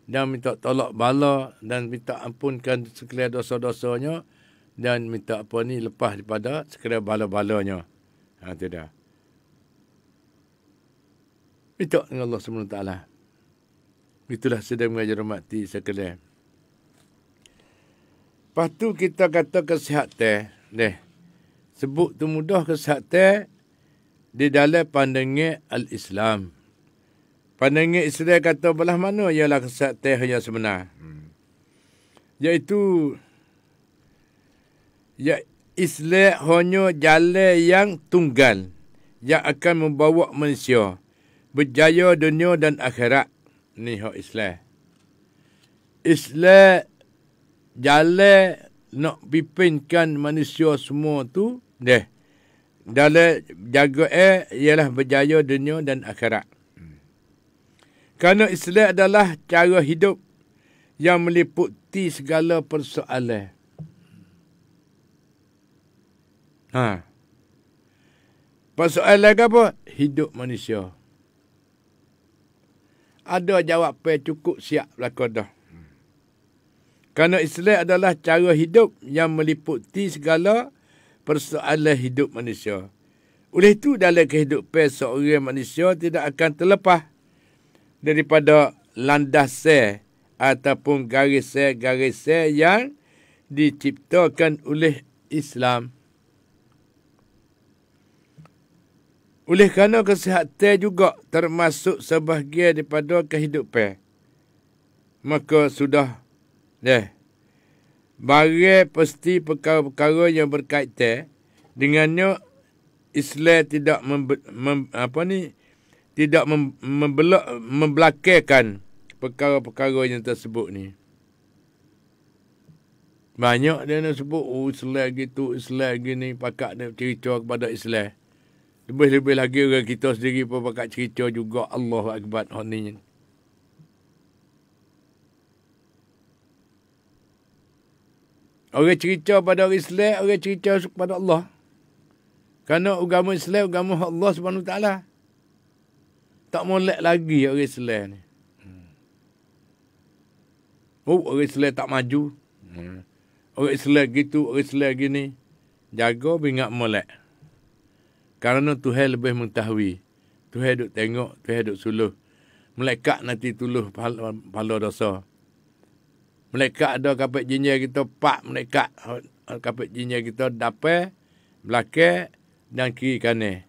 dan minta tolak bala dan minta ampunkan sekalian dosa-dosanya dan minta apa ni lepas daripada sekalian bala-balanya. Tidak. Minta dengan Allah SWT. Itulah sedang mengajar mati sekalian. Lepas tu kita kata kesihatan. sebut tu mudah kesihatan di dalam pandangan al-Islam. Pandangan Islam kata belah mana ialah kesihatan yang sebenar. Iaitu Islam hanya jalan yang tunggal yang akan membawa manusia berjaya dunia dan akhirat. Ni hak Islam. Islam jalan nak pimpinkan manusia semua tu dalam jaga ialah berjaya dunia dan akhirat. Kerana Islam adalah cara hidup yang meliputi segala persoalan. Persoalan apa? Hidup manusia. Ada jawapan cukup siap belakang dah. Kerana Islam adalah cara hidup yang meliputi segala persoalan hidup manusia. Oleh itu dalam kehidupan seorang manusia tidak akan terlepas daripada landasan ataupun garisan-garisan yang diciptakan oleh Islam. Oleh kerana kesihatan juga termasuk sebahagian daripada kehidupan, maka sudah barang pasti perkara-perkara yang berkaitan dengannya Islam tidak membelakangkan perkara-perkara yang tersebut ni. Banyak dia nak sebut Islam gitu, Islam gini, pakak dia cerita kepada Islam. Lebih-lebih lagi orang kita sendiri pun pakak cerita juga. Allahu Akbar. Orang cerita pada orang Islam, orang cerita kepada Allah. Kerana agama Islam, agama Allah Subhanahu Wa Taala. Tak molek lagi orang Islam ni. Orang Islam tak maju. Orang Islam gitu, orang Islam gini. Jaga bingat molek. Kerana Tuhan lebih mengetahui. Tuhan duk tengok, Tuhan duk suluh. Malaikat nanti tuluh pahala dosa. Malaikat ada kapit jinjai kita, pak malaikat kapit jinjai kita dapat, belakang dan kiri kanan.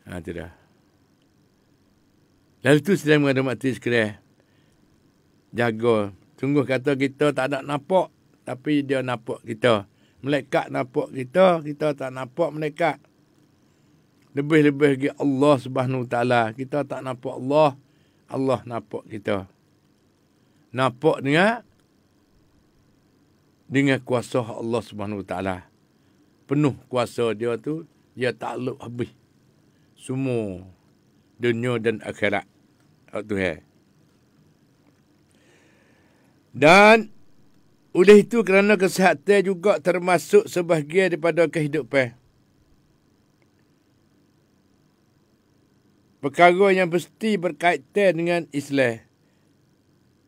Itu dah. Lalu tu sedang mengada mati sekalian. Jaga. Sungguh kata kita tak ada nampak, tapi dia nampak kita. Malaikat nampak kita, kita tak nampak malaikat. Lebih-lebih lagi Allah Subhanahu Wa Taala. Kita tak nampak Allah, Allah nampak kita. Nampak dengan kuasa Allah Subhanahu Wa Taala. Penuh kuasa dia tu, dia takluk habis semua dunia dan akhirat. Tuhan. Dan oleh itu kerana kesihatan juga termasuk sebahagian daripada kehidupan. Perkara yang mesti berkaitan dengan Islam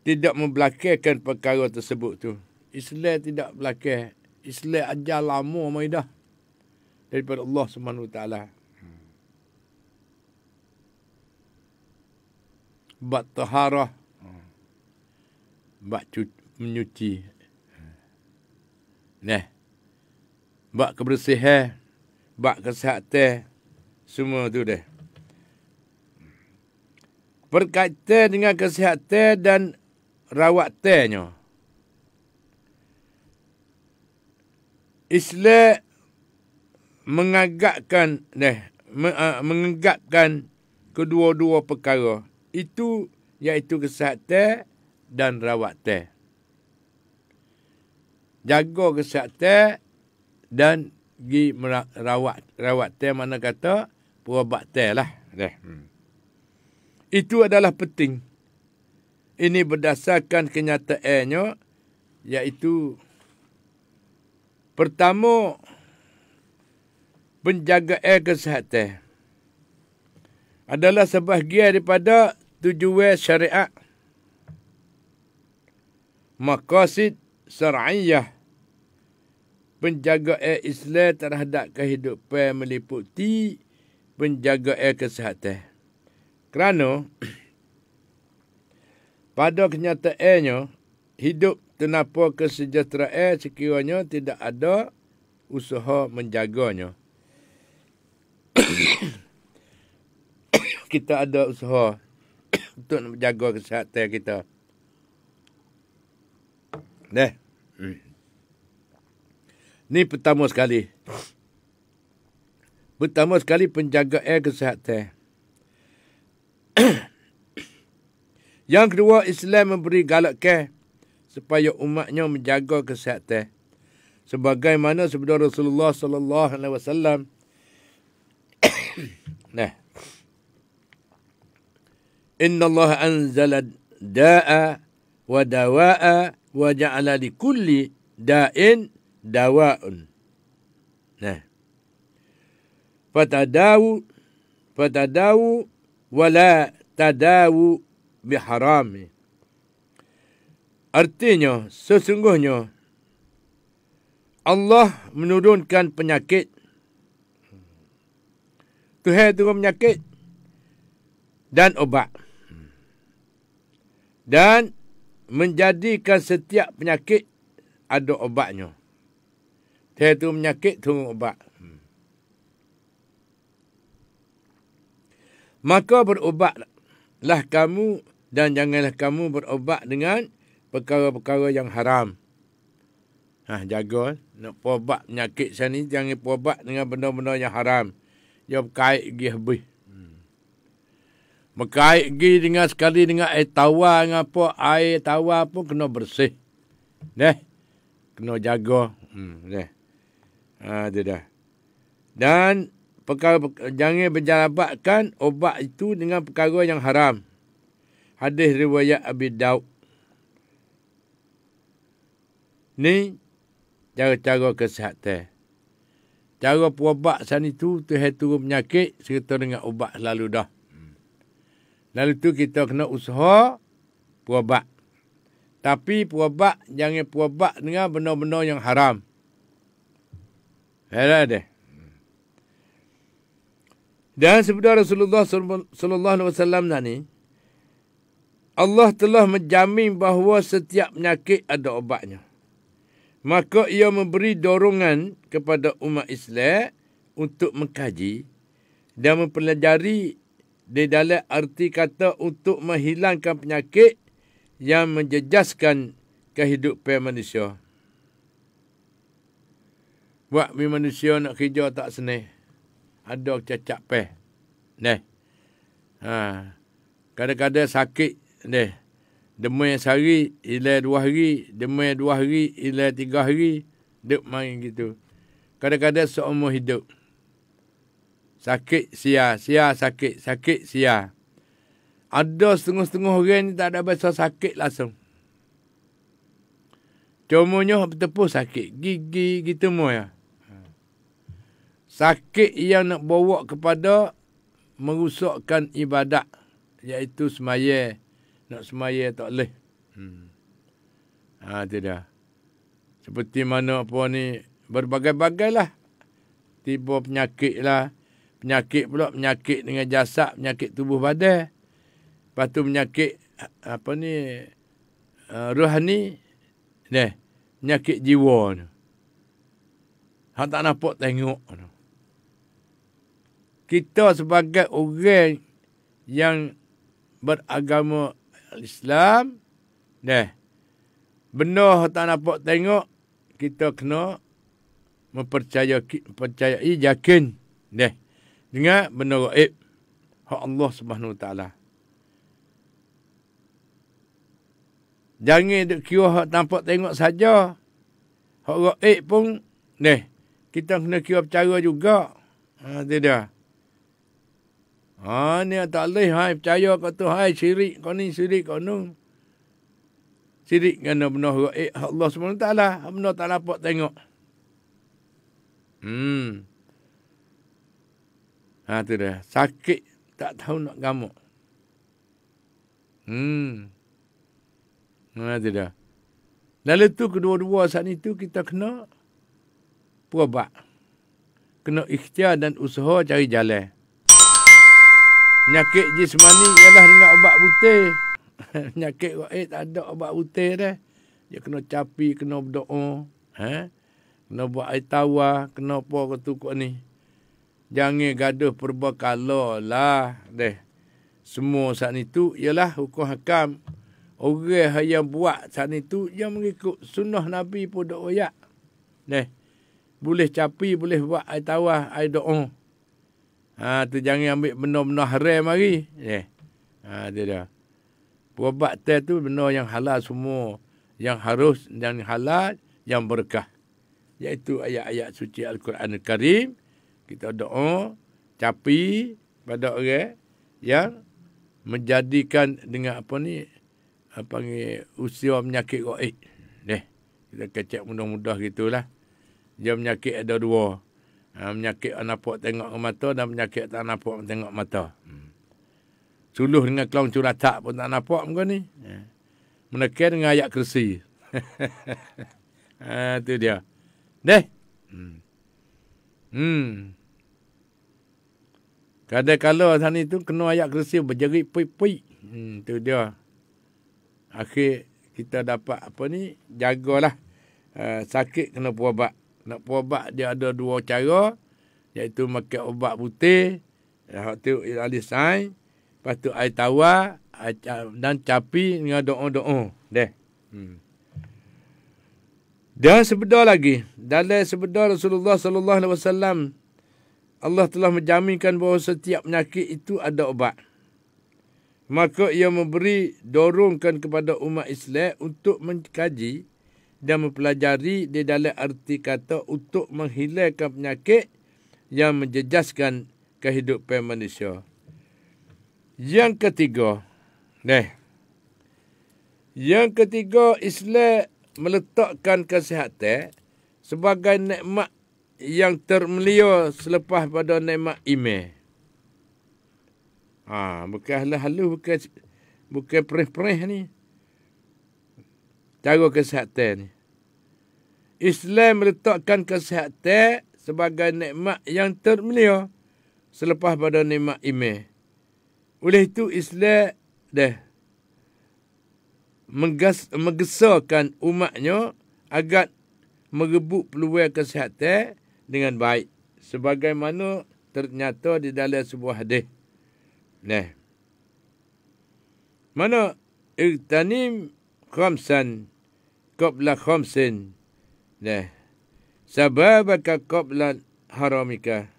tidak membelakangkan perkara tersebut tu. Islam tidak belakang. Islam ajar lama mai dah daripada Allah Subhanahu Wa Taala. Bab taharah, bab menyuci. Bab kebersihan, bab kesihatan, semua tu dah. Berkaitan dengan kesihatan dan rawatannya. Islam menganggapkan kedua-dua perkara itu, iaitu kesihatan dan rawatan. Jaga kesihatan dan pergi rawatan, mana kata perubatan lah. Itu adalah penting. Ini berdasarkan kenyataannya, iaitu pertama, penjagaan kesihatan adalah sebahagian daripada tujuan syariat. Maqasid syar'iyah. Penjagaan Islam terhadap kehidupan meliputi penjagaan kesihatan. Kerana pada kenyataannya, hidup tanpa kesejahteraan sekiranya tidak ada usaha menjaganya. Kita ada usaha untuk menjaga kesihatan kita. Ni pertama sekali. Pertama sekali penjagaan kesihatan. Yang kedua, Islam memberi galakkan supaya umatnya menjaga kesihatan. Sebagaimana sabda Rasulullah sallallahu alaihi wasallam. Inna Allah anzala da'a wa dawa'a wa ja'ala li kulli da'in dawa'un. Fatadawu wa la tadawu biharami. Artinya, sesungguhnya Allah menurunkan penyakit. Tuhan turun penyakit dan obat. Dan menjadikan setiap penyakit ada obatnya. Tuhan turun penyakit, turun obat. Maka berobatlah kamu dan janganlah kamu berobat dengan perkara-perkara yang haram. Jaga. Nak berobat penyakit saya ni, jangan berobat dengan benda-benda yang haram. Dia berkait pergi habis. Berkait pergi dengan sekali dengan air tawar dengan apa. Air tawar pun kena bersih. Kena jaga. Itu dah. Dan jangan berjarabatkan obat itu dengan perkara yang haram. Hadis riwayat Abi Daud. Ni cara-cara kesihatan. Cara perobat sana itu, Tuhan turun penyakit serta dengan ubat selalu dah. Lalu tu kita kena usaha perobat. Tapi perobat, jangan perobat dengan benda-benda yang haram. Ada. Dan sabda Rasulullah sallallahu alaihi wasallam ni, Allah telah menjamin bahawa setiap penyakit ada obatnya. Maka ia memberi dorongan kepada umat Islam untuk mengkaji dan mempelajari di dalam arti kata untuk menghilangkan penyakit yang menjejaskan kehidupan manusia. Buat manusia nak kerja tak senang. Ada cacat peh. Kadang-kadang sakit. Demam sehari, hilang 2 hari. Demam 2 hari, hilang 3 hari. Duk main gitu. Kadang-kadang seumur hidup. Sakit sia, sakit sia. Ada setengah-setengah orang ni tak ada bahasa sakit langsung. Cumanya bertepuk sakit. Gigi gitu semua ya. Sakit yang nak bawa kepada merusakkan ibadat. Iaitu semaya. Nak semaya tak boleh. Itu dah. Seperti mana apa ni. Berbagai-bagai lah. Tiba penyakit lah. Penyakit pula. Penyakit dengan jasad. Penyakit tubuh badan. Lepas tu penyakit. Apa ni. Rohani. Penyakit jiwa ni. Hang tak nampak tengok. Kita sebagai orang yang beragama Islam, benda tak nampak tengok, kita kena mempercayai, yakin dengan benda gaib hak Allah Subhanahu Wa Taala. Jangan duk kira hak nampak tengok saja. Hak gaib pun kita kena kira percaya juga. Tidak. Ni tak boleh. Percaya kau tu. Syirik kau ni. Syirik kau ni. Syirik kerana benda gaib Allah SWT. Benda tak dapat tengok. Tu dah. Sakit. Tak tahu nak gamuk. Tu dah. Lalu tu kedua-dua saat itu kita kena berobat. Kena ikhtiar dan usaha cari jalan. Penyakit jismani ialah dengan obat putih. Penyakit gaib tak ada obat putih dah. Dia kena capi, kena berdoa. Kena buat air tawar, kena apa ketukuk ni. Jangan gaduh perbekala lah. Semua saat ni tu ialah hukum hakam. Orang yang buat saat ni tu yang mengikut sunnah Nabi pun dok royak. Boleh capi, boleh buat air tawar, air doa. Tu jangan ambil benda-benda haram mari. Tu dia. Puabat teh tu benda yang halal semua. Yang harus dan halal, yang berkah. Iaitu ayat-ayat suci Al-Quran Al-Karim. Kita doa, capi pada orang yang menjadikan dengan apa ni, panggil usia penyakit gaib. Kita kecek mudah-mudah gitulah. Dia penyakit ada dua. Penyakit nampak tengok ke mata dan penyakit tak nampak tengok mata. Suluh dengan kelong curatak pun tak nampak muka ni. Menekan dengan ayat kursi. Itu dia. Kadang-kadang sana itu kena ayat kursi berjerit pui-pui. Itu dia. Akhir kita dapat apa ni, jagalah. Sakit kena puabat. Nak puabat dia ada dua cara. Iaitu makan ubat putih. Waktu alisai. Lepas tu air tawar. Dan capi dengan doa-doa. Dan sebedar lagi. Dalam sebedar Rasulullah SAW, Allah telah menjaminkan bahawa setiap penyakit itu ada ubat. Maka ia memberi dorongkan kepada umat Islam untuk mengkaji dan mempelajari di dalam arti kata untuk menghilangkan penyakit yang menjejaskan kehidupan manusia. Yang ketiga, Islam meletakkan kesihatan sebagai nikmat yang termulia selepas pada nikmat iman. Bukan halus, bukan perih-perih ni. Cara kesihatan ni. Islam meletakkan kesihatan sebagai nikmat yang termulia selepas pada nikmat iman. Oleh itu Islam menggesarkan umatnya agar merebut peluang kesihatan dengan baik. Sebagaimana ternyata di dalam sebuah hadis. Mana irtanim khamsan qabla khamsin. Sababaka qabla haramika.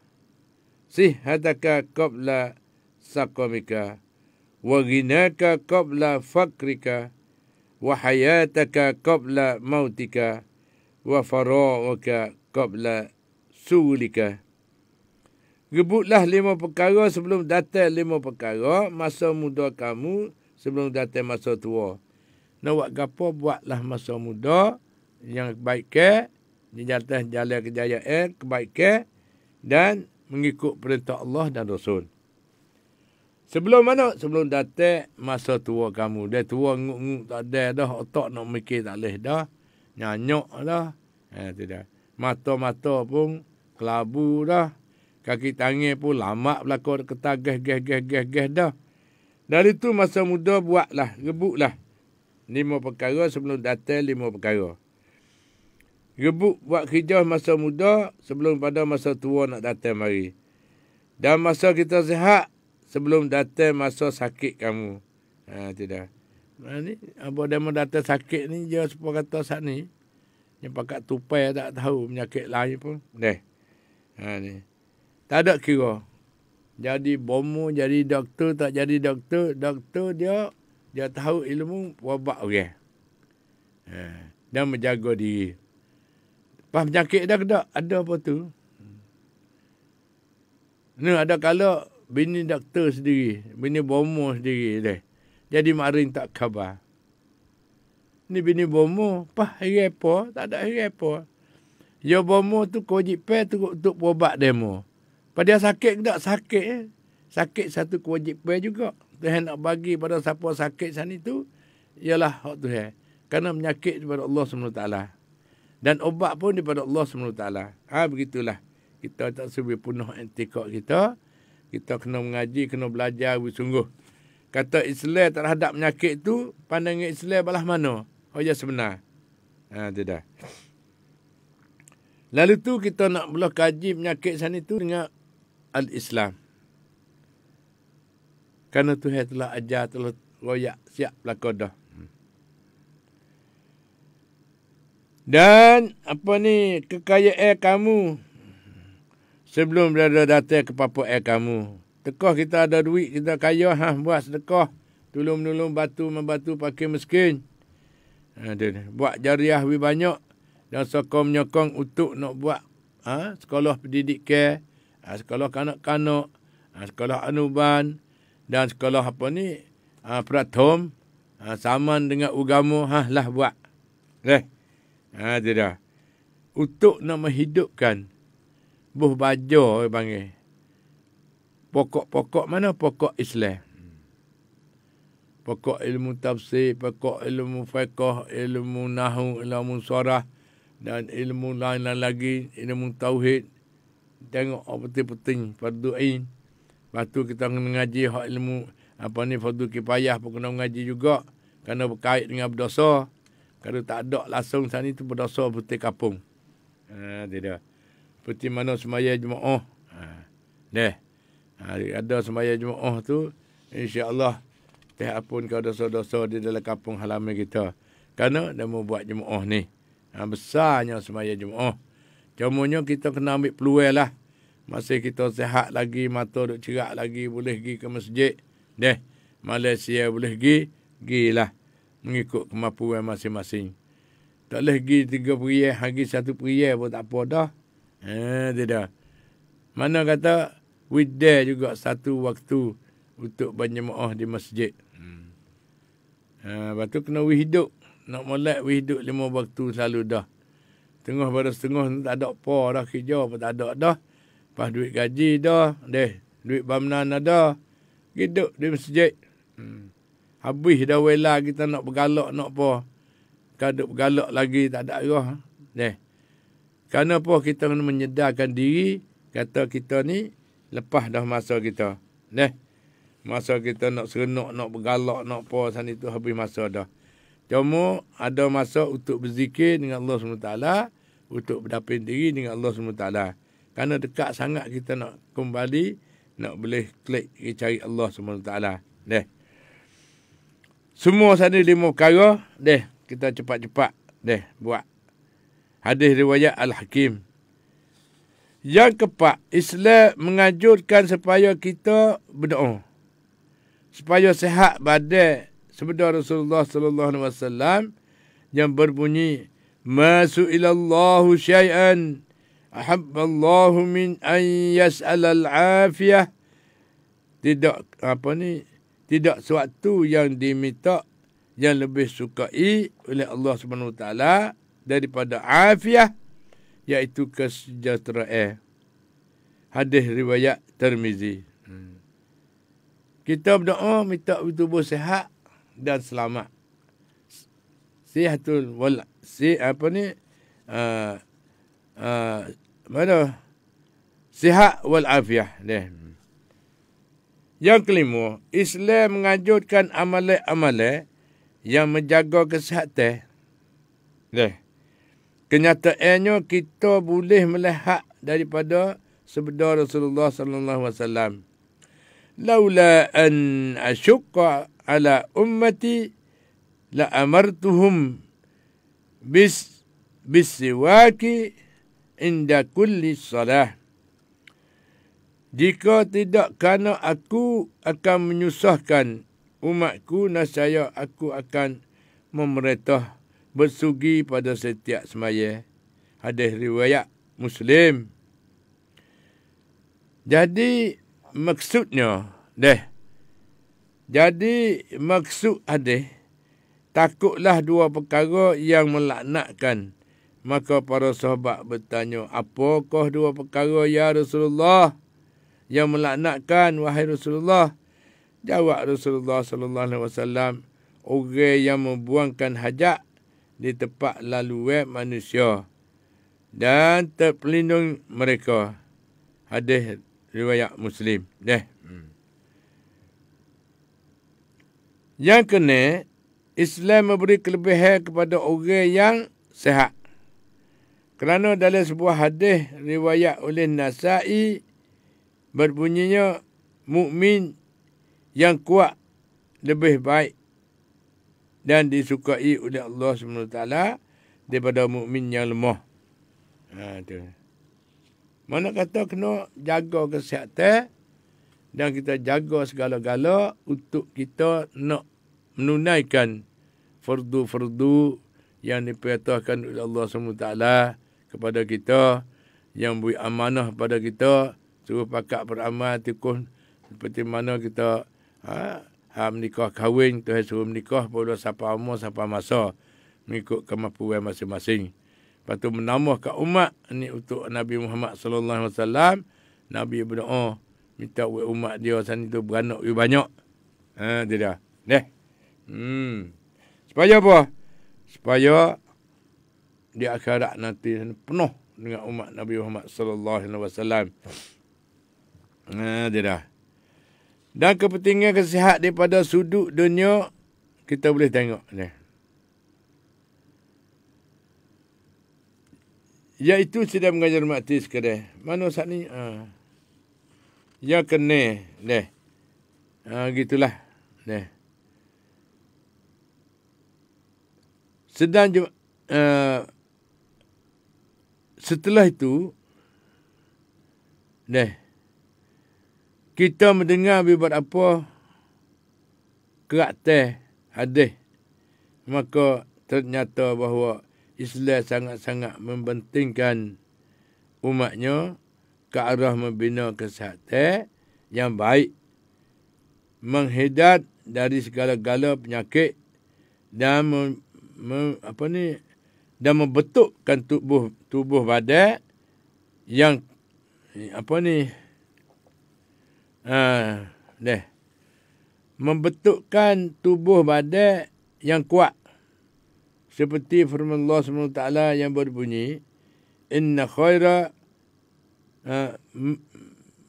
Sihataka qabla saqamika. Wa ghinaka qabla fakrika. Wa hayataka qabla mautika. Wa fara'uka qabla sulika. Rebutlah 5 perkara sebelum datang 5 perkara. Masa muda kamu sebelum datang masa tua. Nak buat gapo, buatlah masa muda yang kebaikan. Di jalan kejayaan, kebaikan. Dan mengikut perintah Allah dan Rasul. Sebelum mana? Sebelum datang masa tua kamu. Dia tua nguk-nguk tak ada dah. Otak nak mikir tak boleh dah. Nyanyok dah. Itu dah. Mata-mata pun kelabu dah. Kaki tangan pun lama berlaku ketagih dah. Dari itu masa muda buatlah. Rebutlah. 5 perkara sebelum datang 5 perkara. Rebut buat kerja masa muda sebelum pada masa tua nak datang mari. Dan masa kita sihat sebelum datang masa sakit kamu. Tidak. Ni apa demo datang sakit ni dia sepuluh kata saat ni. Yang pakai tupai tak tahu penyakit lain pun. Ni. Tak ada kira. Jadi bomo, jadi doktor, tak jadi doktor. Doktor dia tahu ilmu wabak orang. Dan menjaga diri. Pas penyakit dah ke tak? Ada apa tu? Ni ada kala bini doktor sendiri. Bini bomo sendiri dah. Jadi maring tak khabar. Ni bini bomo. Pah hari apa? Tak ada hari apa. Ya bomo tu kewajipan tu untuk berobat demo. Pada dia sakit ke tak? Sakit. Sakit satu kewajipan juga. Tuhan nak bagi pada siapa sakit sana itu. Ialah hak Tuhan. Kerana penyakit daripada Allah SWT. Dan obat pun daripada Allah SWT. Begitulah. Kita tak sebi penuh etikot kita. Kita kena mengaji, kena belajar bersungguh. Kata Islam terhadap penyakit tu, pandangan Islam belah mana? Oh ya sebenar. Tidak. Lalu tu kita nak belah kaji penyakit sana tu dengan al-Islam. Kerana Tuhan telah ajar, telah royak, siap belakang dah. Dan apa ni, kekayaan kamu sebelum berada datang ke papa kamu. Tekah kita ada duit, kita kaya, buat sedekah. Tolong-menolong membantu pakai miskin. Buat jariah lebih banyak. Dan sokong menyokong untuk nak buat sekolah pendidikan, sekolah kanak-kanak, sekolah anuban, dan sekolah apa ni, pratom, saman dengan agama, lah buat. Tidak. Untuk nak menghidupkan buh baja, panggil. Pokok-pokok mana? Pokok Islam. Pokok ilmu tafsir, pokok ilmu fiqh, ilmu nahu, ilmu surah, dan ilmu lain lagi, ilmu tauhid. Tengok apa penting fardu ain. Lepas tu kita mengaji hak ilmu apa ni fardu kifayah pun kena mengaji juga kerana berkait dengan berdosa. Kalau tak ada langsung sana tu berdosa putih kapung. Tidak. Seperti mana semaya Jumaat. Ada semaya Jumaat tu insya-Allah teh apun kau dosa-dosa di dalam kampung halaman kita. Kerana dah mau buat Jumaat ni. Besarnya semaya Jumaat. Cumanya kita kena ambil peluang lah. Masih kita sihat lagi, mata duk cerak lagi, boleh pergi ke masjid. Malaysia boleh pergilah. Mengikut kemampuan masing-masing. Tak boleh pergi 3 periah, pergi 1 periah pun tak apa dah. Tidak. Mana kata, weekday juga satu waktu untuk berjemaah di masjid. Lepas tu kena hidup. Nak molek hidup 5 waktu selalu dah. Tengah pada setengah tak ada apa dah. Kerja pun tak ada dah. Lepas duit gaji dah. Duit bamnan ada. Hidup di masjid. Habis dah wela kita nak bergalak nak apa. Kaduk bergalak lagi tak ada arah. Kerana apa kita kena menyedarkan diri. Kata kita ni lepas dah masa kita. Masa kita nak serenuk, nak bergalak, nak apa sana itu habis masa dah. Cuma ada masa untuk berzikir dengan Allah SWT, untuk berdapin diri dengan Allah SWT. Kerana dekat sangat kita nak kembali, nak boleh klik cari Allah SWT. Semua sana 5 perkara, kita cepat-cepat buat. Hadis riwayat Al-Hakim. Yang keempat, Islam menganjurkan supaya kita berdoa. Supaya sihat badan. Sabda Rasulullah sallallahu alaihi wasallam yang berbunyi, "Ma su'ilallahu syai'an ahabballahu min an yas'ala al-afiyah." Tidak suatu yang diminta yang lebih sukai oleh Allah Subhanahu Wa Taala daripada afiah, iaitu kesejahteraan. Hadis riwayat Tirmizi. Kita berdoa minta tubuh sihat dan selamat. Sihatul wal sihat wal afiah. Yang kelima, Islam menganjurkan amalan-amalan yang menjaga kesihatan. Kenyataannya kita boleh melihat daripada sabda Rasulullah sallallahu alaihi wasallam. Laula an asyqa ala ummati la amartuhum bisiwaki inda kulli salah. Jika tidak kerana aku akan menyusahkan umatku, nescaya aku akan memerintah bersugi pada setiap semaya. Hadis riwayat Muslim. Jadi maksudnya maksud hadis, takutlah 2 perkara yang melaknatkan. Maka para sahabat bertanya, apakah 2 perkara ya Rasulullah yang melaknatkan, wahai Rasulullah? Jawab Rasulullah sallallahu alaihi wasallam, orang yang membuangkan hajat di tempat laluan manusia dan terpelindung mereka. Hadis riwayat Muslim. Yang kena, Islam memberi kelebihan kepada orang yang sihat. Kerana dalam sebuah hadis riwayat oleh Nasa'i berbunyinya mukmin yang kuat lebih baik dan disukai oleh Allah SWT daripada mukmin yang lemah. Tu. Mana kata kena jaga kesihatan dan kita jaga segala-gala untuk kita nak menunaikan fardu-fardu yang diperintahkan oleh Allah SWT kepada kita, yang beri amanah pada kita, suruh pakat beramal tikun seperti mana kita menikah kahwin, Tuhan suruh menikah pada siapa umur, siapa masa, mengikut kemampuan masing-masing. Lepas tu menambah kat umat, ni untuk Nabi Muhammad SAW, Nabi berdoa, minta buat umat dia sana tu beranak lebih banyak. Dia dah. Supaya apa? Supaya di akhirat nanti penuh dengan umat Nabi Muhammad SAW. Dia dah. Dan kepentingan kesihatan daripada sudut dunia, kita boleh tengok ni. Iaitu sedang mengajar mati sekadar. Mana saat ni? Ya kena. Gitulah. Sedang setelah itu, kita mendengar buat apa kerak teh hadis, maka ternyata bahawa Islam sangat-sangat mempentingkan umatnya ke arah membina kesihatan yang baik, menghidat dari segala-gala penyakit dan dan membentukkan tubuh badan yang membentukkan tubuh badan yang kuat. Seperti firman Allah SWT yang berbunyi, Inna khaira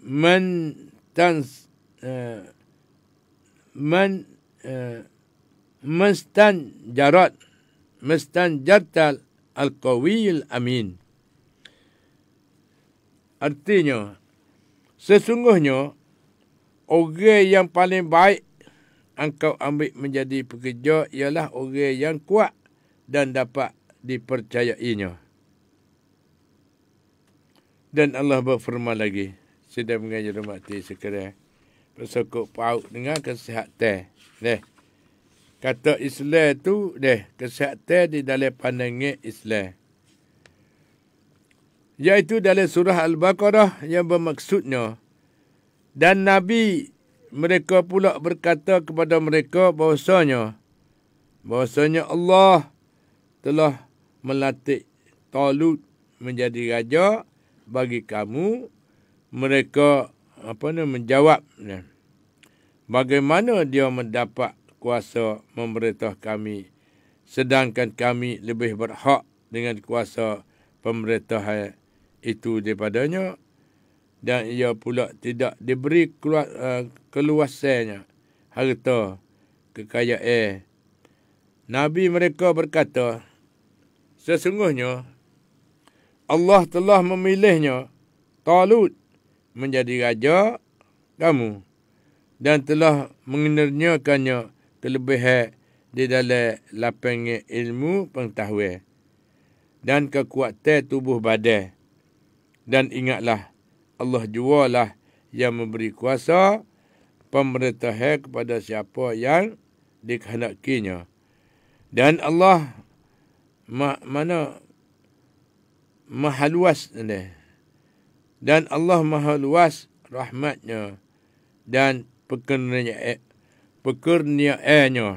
man mustanjartal al-qawiyil amin. Artinya, sesungguhnya, orang yang paling baik engkau ambil menjadi pekerja ialah orang yang kuat dan dapat dipercayainya. Dan Allah berfirman lagi, sedang mengajar mati sekarang, bersokok paut dengan kesihatan. Kata Islam tu, kesihatan di dalam pandangan Islam. Iaitu dalam surah Al-Baqarah yang bermaksudnya, dan Nabi mereka pula berkata kepada mereka bahwasanya Allah telah melatih Talut menjadi raja bagi kamu. Mereka menjawab, bagaimana dia mendapat kuasa memerintah kami, sedangkan kami lebih berhak dengan kuasa pemerintahan itu daripadanya, dan ia pula tidak diberi keluasannya harta kekayaan. Nabi mereka berkata, sesungguhnya Allah telah memilihnya Talut menjadi raja kamu dan telah mengenarnyakannya kelebihan di dalam lapangan ilmu pengetahuan dan kekuatan tubuh badan. Dan ingatlah, Allah jualah yang memberi kuasa pemerintahan kepada siapa yang dikehendakinya. Dan Allah maha luas ni. Dan Allah maha luas rahmatnya dan pekurniaannya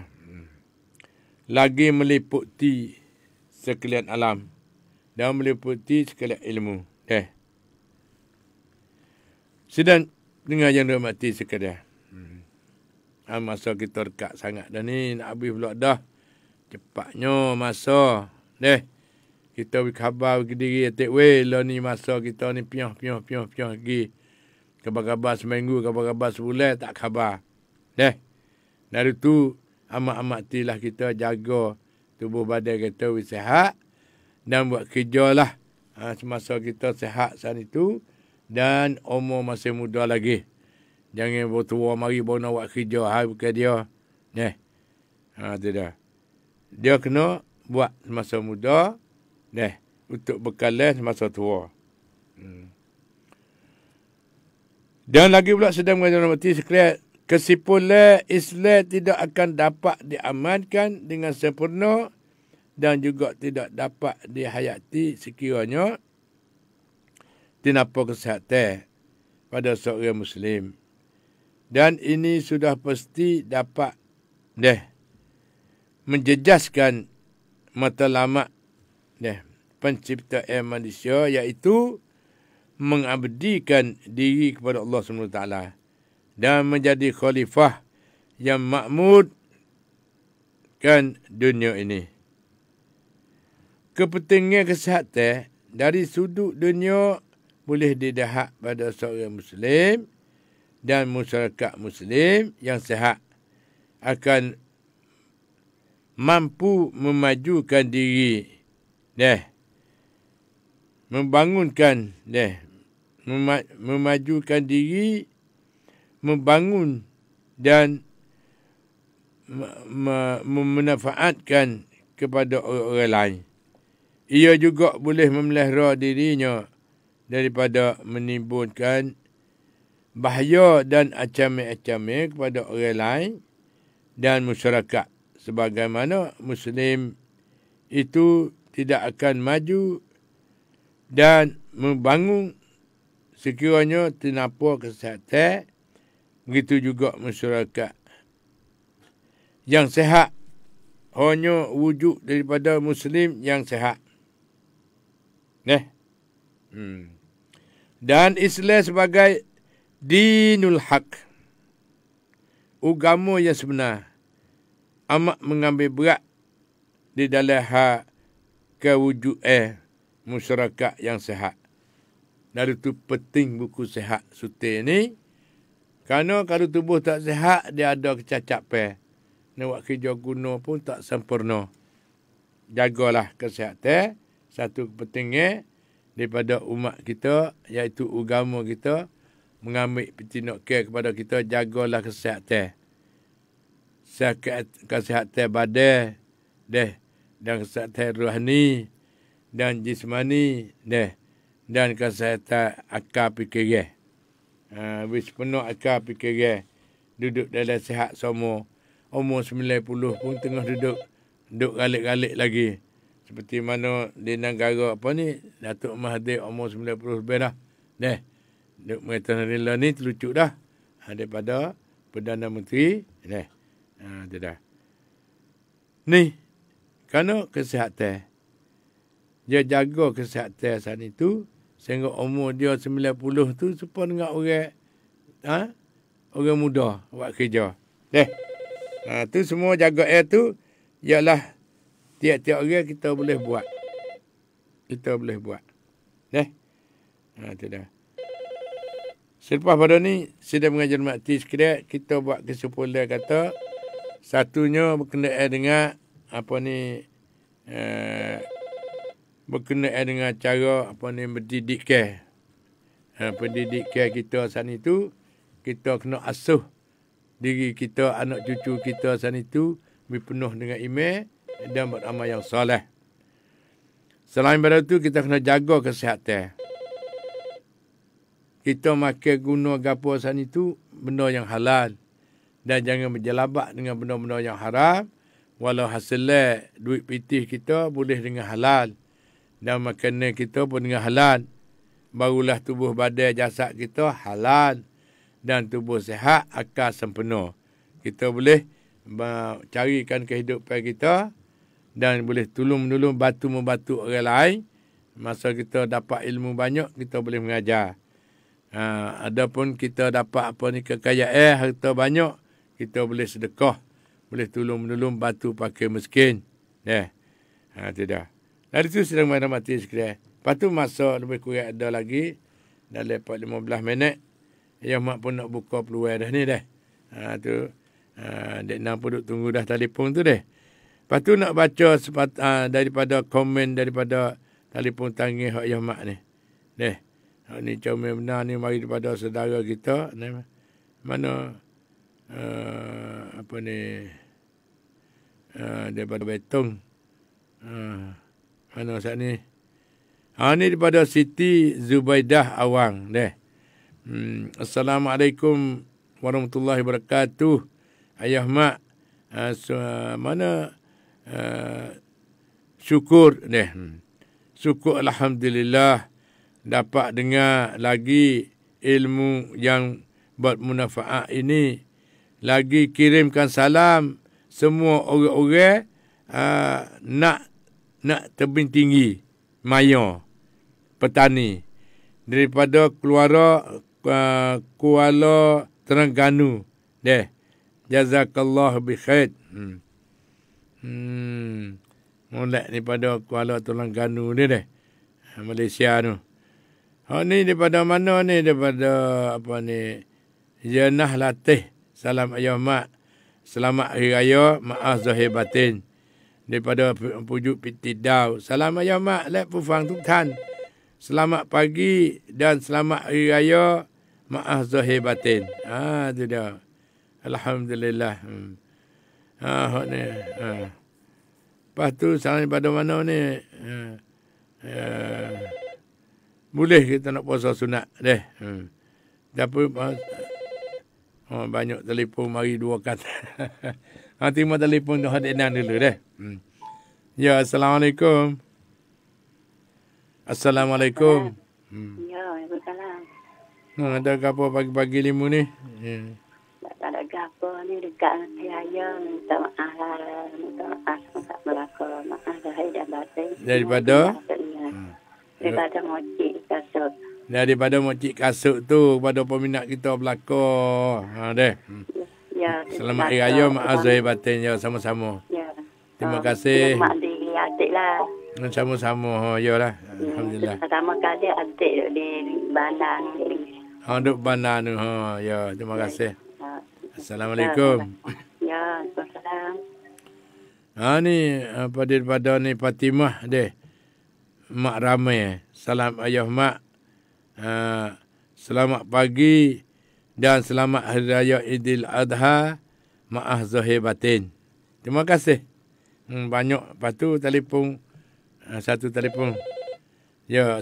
lagi meliputi sekalian alam dan meliputi sekalian ilmu. Sedang dengar yang dirahmati sekalian. Masa kita dekat sangat dah ni, nak habis pula dah. Cepatnya masa. Kita beri khabar bagi diri atik weh. Lah ni masa kita ni piah lagi. Khabar-khabar seminggu, khabar-khabar sebulan, tak khabar. Dari tu, amat-amat tilah kita jaga tubuh badan kita sihat dan buat kerja lah semasa kita sihat saat itu dan umur masih muda lagi. Jangan bertua mari baru nak buat kerja. Hai bukan dia. Itu dah. Dia kena buat semasa muda. Untuk bekalan semasa tua. Dan lagi pula sedang mengajar mati sekalian. Kesimpulan Islam tidak akan dapat diamankan dengan sempurna dan juga tidak dapat dihayati sekiranya tanpa kesihatan pada seorang Muslim. Dan ini sudah pasti dapat menjejaskan matlamat penciptaan manusia, iaitu mengabdikan diri kepada Allah SWT dan menjadi khalifah yang makmurkan dunia ini. Kepentingan kesihatan dari sudut dunia boleh dilihat pada seorang Muslim dan masyarakat Muslim yang sihat akan mampu memajukan diri, membangunkan, memajukan diri, membangun dan memanfaatkan kepada orang lain. Ia juga boleh memelihara dirinya daripada menimbulkan bahaya dan ancaman-ancaman kepada orang lain dan masyarakat. Sebagaimana Muslim itu tidak akan maju dan membangun sekiranya tanpa kesihatan. Begitu juga masyarakat yang sihat hanya wujud daripada Muslim yang sihat. Dan Islam sebagai dinul haq, agama yang sebenar, amat mengambil berat di dalam hal kewujudan masyarakat yang sihat. Dari itu penting buku sihat sutil ni. Kerana kalau tubuh tak sihat, dia ada kecacapan. Nak buat kerja guna pun tak sempurna. Jagalah kesihatan. Satu kepentingan daripada umat kita, iaitu agama kita, mengambil tindakan kepada kita, jagalah kesihatan. Kesihatan badan, dan kesihatan rohani, dan jismani, dan kesihatan akal fikiran. Habis penuh akal fikiran, duduk dalam sihat semua. Umur 90 pun tengah duduk galik-galik lagi. Seperti mana di negara apa ni, Datuk Mahathir umur 90 lebih dah. Duk mereka nila ni terlucuk dah. Daripada Perdana Menteri. Itu dah. Ni, kerana kesihatan. Dia jaga kesihatan saat itu, sehingga umur dia 90 tu serupa dengan orang muda buat kerja. Tu semua jaga tu ialah tiap-tiap orang kita boleh buat. Kita boleh buat. Itu dah. Selepas pada ni, sedang mengajar mati sekalian, kita buat kesimpulan kata, satunya berkenaan dengan berkenaan dengan cara mendidikan. Pendidikan kita saat itu, kita kena asuh diri kita, anak cucu kita saat itu, penuh dengan iman dan beramal yang soleh. Selain daripada itu, kita kena jaga kesihatan. Kita makan guna gapo saat itu, benda yang halal. Dan jangan berjelabat dengan benda-benda yang haram. Walau hasilnya duit pitih kita boleh dengan halal. Dan makanan kita pun dengan halal. Barulah tubuh badan jasad kita halal. Dan tubuh sihat, akal sempurna. Kita boleh carikan kehidupan kita. Dan boleh tolong-menolong, bantu-membantu orang lain. Masa kita dapat ilmu banyak, kita boleh mengajar. Adapun kita dapat kekayaan, harta banyak, kita boleh sedekah. Boleh tolong-menolong, bantu pakai miskin. Itu dah. Dari itu sedang mana mati sekalian. Lepas tu masa lebih kurang ada lagi. Dalam 15 minit. Yang mak pun nak buka peluang dah ni dah. Dek Nam pun duk tunggu dah telefon tu dah. Lepas tu nak baca daripada komen daripada telefon tangan hak Yahmat ni. Deh. Hak ni comel benar ni mari daripada saudara kita ni. Mana apa ni daripada Betong. Mana saat ni? Ni daripada Siti Zubaidah Awang deh. Assalamualaikum warahmatullahi wabarakatuh. Ayah mak mana syukur deh. Syukur alhamdulillah dapat dengar lagi ilmu yang bermanfaat ini. Lagi kirimkan salam semua orang-orang nak tebing tinggi maya petani daripada Kuala Terengganu deh. Jazakallah bi khair. Molek daripada Kuala Terengganu ni deh. Malaysia tu. Ni daripada mana ni? Daripada apa ni? Janah Latih. Salam ayah mak. Selamat Hari Raya. Maaf zahir batin. Daripada Pujuk Pitidau. Salam ayah mak. Lek pufang tuk tan. Selamat pagi dan selamat Hari Raya. Maaf zahir batin. Tu dia. Alhamdulillah. Hak ni. Lepas tu salam daripada mana ni? Boleh kita nak puasa sunat deh. Tapi banyak telefon mari dua kata. Terima telefon tu hadinan dulu deh. Ya, assalamualaikum. Assalamualaikum. Ya, waalaikumsalam. Ada apa pagi-pagi limu ni? Tak ada apa ni dekat saya minta maaf lah. Minta maaf tak berlaku. Maaf zahir dan batin. Daripada? Daripada Mocik Kasut. Daripada Mocik Kasut tu pada peminat kita belakang. Deh. Ya. Selamat Hari Raya, maaf zahir batin. Ya, sama-sama. Ya. Terima kasih. Mak diri adik lah. Sama-sama. Yalah. Alhamdulillah. Pertama kali adik di bandar ni. Duduk bandar tu. Ya, terima kasih. Assalamualaikum. Ya, Waalaikumsalam. Ni apa daripada ni Fatimah deh. Mak ramai. Salam ayah mak. Selamat pagi dan selamat Hari Raya Idul Adha. Maaf zahir batin. Terima kasih. Banyak. Lepas tu telefon. Satu telefon. Ya,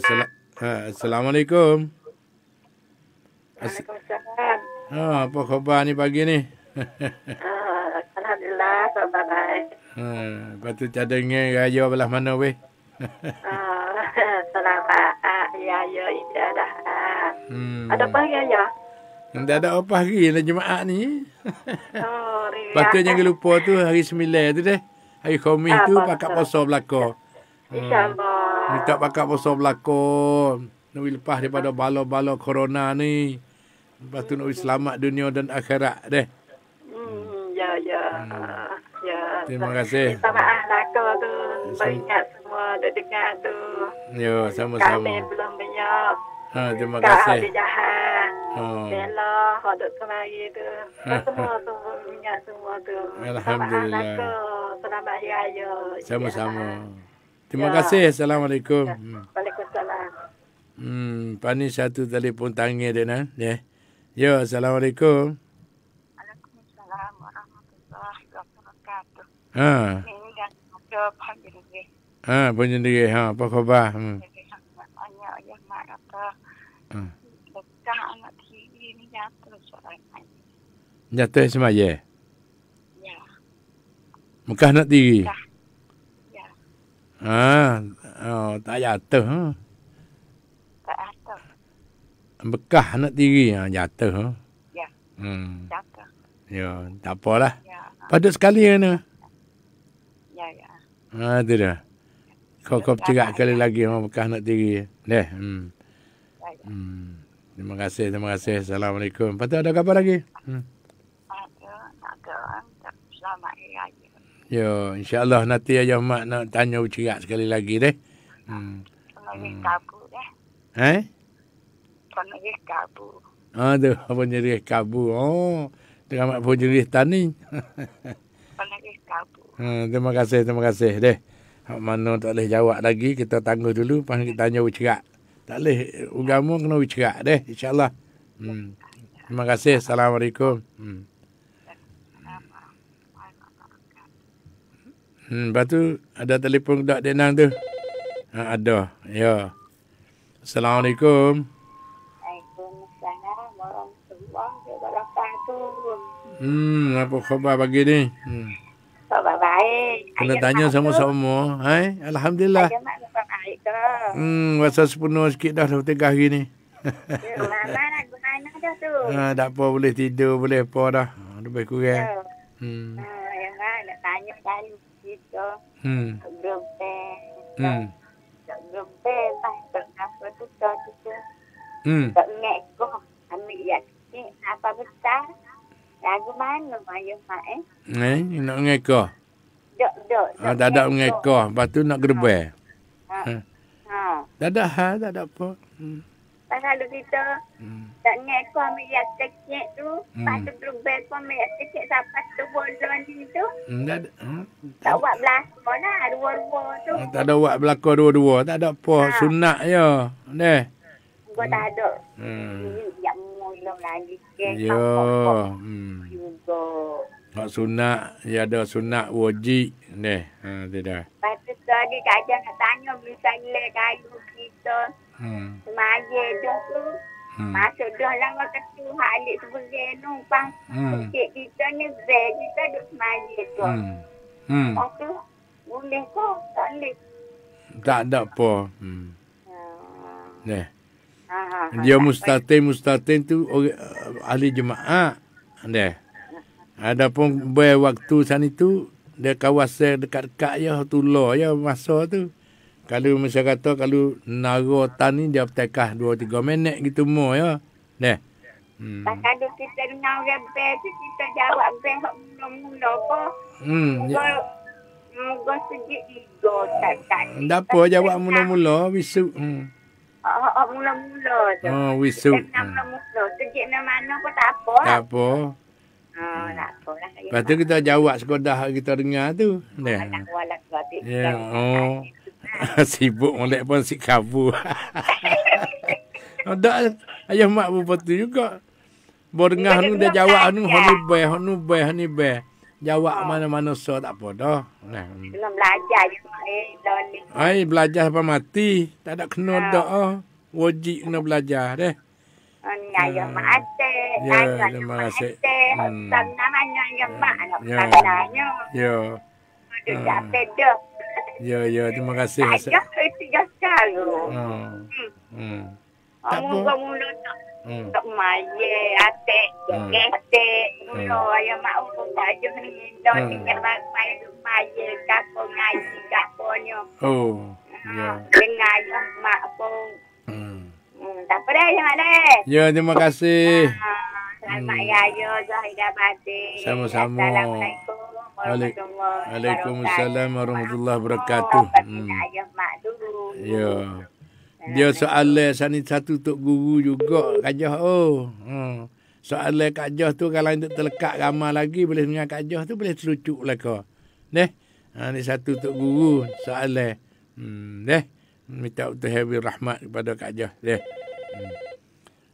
Assalamualaikum. Waalaikumsalam. Apa khabar ni pagi ni? Alhamdulillah, khabar baik. Lepas tu cadangnya raya belah mana weh? Selamat ya ibadah. Ada apa ya? Tak ada apa hari lah Jumaat ni. Ria. Patut jangan lupa tu hari 9 tu deh. Hari Khamis tu pakat puasa belaka. InsyaAllah. Minta pakat puasa belaka. Nak lepas daripada bala-bala corona ni. Lepas tu nak selamat dunia dan akhirat deh. Ya. Terima kasih. Minta maaf laka tu. Beringat semua dah dengar tu. Ya, sama-sama. Kami belum banyak. Terima kasih. Kak jahat. Bella, hodok kemari tu. Semua tu ingat semua tu. Alhamdulillah. Selamat Hari Raya. Sama-sama. Terima kasih. Assalamualaikum. Waalaikumsalam. Pani satu telefon tangan dia nak. Ya, Assalamualaikum. Waalaikumsalam warahmatullahi wabarakatuh. Ini dah ada pagi ni. Penyendiri. Apa khabar? Ayah mak kata. Bekah anak tiri ni jatuh seorang anak. Jatuh semaya? Ya. Mekah nak tiri? Ya. Tak jatuh. Tak jatuh. Bekah nak tiri jatuh. Ya. Jatuh. Ya, tak apalah. Ya. Patut sekali kan? Ya. Tu dah. Kau cerak sekali lagi Bekah nak tiri. Deh. Terima kasih. Assalamualaikum. Lepas tu ada apa lagi? Ada. Selamat Hari Raya. Ya, insyaAllah nanti ayah mak nak tanya cerak sekali lagi deh. Lagi kabur dah. Lagi kabur. Tu apa jenis kabur. Tengah mak pun jenis tani. Lagi kabur. Terima kasih deh. Hak mana tak boleh jawab lagi, kita tangguh dulu, lepas kita tanya bercerak. Tak boleh, agama kena bercerak deh, insyaAllah. Terima kasih. Assalamualaikum. Lepas tu, ada telefon dak denang tu? Ada, ya. Assalamualaikum. Waalaikumsalam warahmatullahi wabarakatuh. Apa khabar pagi ni? Khabar baik. Kena tanya sama-sama. Hai, Alhamdulillah. Ayah mak khabar baik ke? Rasa sepenuh sikit dah 3 hari ni. Mana lagu mana dah tu? Tak apa, boleh tidur, boleh apa dah. Lebih kurang. Ayah mak nak tanya kali kita. Grup grup tak apa tu tu. Tak ingat kau ambil ya apa besar. Lagu mana ayah mak Nak ngekah? Tak ada ngekah. Lepas tu nak gerbel. Tak ada hal, tak ada apa. Kalau kita tak ingat kau ambil ya kecil tu. Lepas tu gerbel kau ambil ya kecil sampai tu bolon ni tu. Tak buat belakang lah, dua-dua tu. Tak ada buat belakang dua-dua. Tak ada apa. Sunat je. Deh. Gua tak ada. Yang mula lagi. Ya. Juga. Hak sunat. Ya ada sunat wajib. Deh. Tidak. Lepas tu tadi Kak Jan nak tanya bisa ilai kayu kita. Semaya dah tu. Masuk dah lah orang kata hak alik sebagai numpang. Sikit kita ni bel kita duduk semaya tu. Lepas tu boleh kok? Tak boleh. Tak ada apa. Deh. Dia mustatin tu ahli jemaah. Deh. Adapun waktu sana itu dia kawasan dekat-dekat ya tular ya masa tu. Kalau masa kata kalau nara tan ni dia bertekah 2-3 minit gitu mo ya. Deh. Kalau kita dengar orang bel tu kita jawab bel hak mula-mula ko. Moga sejik ego tak. Tak apa jawab mula-mula wisu. Mula-mula tu. Wisu. Mula-mula. Sejik mana pun tak apa. Tak apa. Tak apa lah. Lepas tu kita jawab sekodah kita dengar tu. Ya. Sibuk molek pun si kabur. Tak. Ayah mak pun betul juga. Baru dengar ni dia jawab ni. Hanu bay. Jawab mana-mana so tak apa dah. Belum belajar je. Belajar sampai mati. Tak ada kena dak. Wajib kena belajar deh. Ayah mak atik. Ya, terima kasih. Namanya ayah mak nak tanya. Ya. Dia tak pedah. Ya, terima kasih. Ayah itu jasa lu. Mula-mula tak maya atik. Atik. Mula ayah mak umum baju ni. Dah tinggal maya kapur ngaji kapurnya. Ya. Dengan ayah mak pun. Tak apa dah, jangan dah. Ya, terima kasih. Selamat Raya Zahidah Batin. Sama-sama. Assalamualaikum warahmatullahi Waalaikumsalam warahmatullahi wabarakatuh. Ayah mak dulu. Ya. Dia soalan sana satu Tok Guru juga Kajah. Soalan Kajah tu kalau untuk terlekat ramai lagi boleh dengar Kajah tu boleh terlucuk belaka. Deh. Ni satu Tok Guru soalan. Deh. Minta untuk Habib rahmat kepada Kajah. Deh.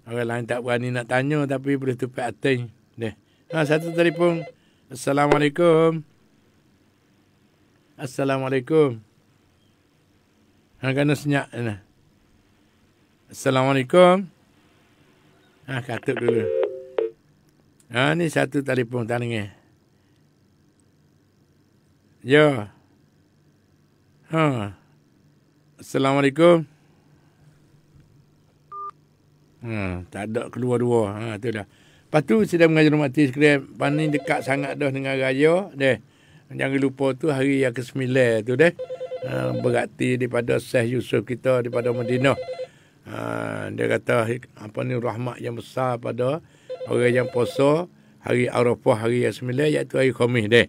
Orang lain tak berani nak tanya tapi boleh tupai ating. Deh. Satu telefon. Assalamualaikum. Assalamualaikum. Kena senyap. Assalamualaikum. Katuk dulu. Ni satu telefon tanya. Ya. Assalamualaikum. Tak ada keluar-dua. Tu dah. Lepas tu sedang mengajar mati sekalian. Pani dekat sangat dah dengan raya. Jangan lupa tu hari yang ke-9 tu deh. Berarti daripada Syekh Yusuf kita daripada Madinah. Dia kata apa ni rahmat yang besar pada orang yang puasa hari Arafah hari yang 9 iaitu hari Khamis deh.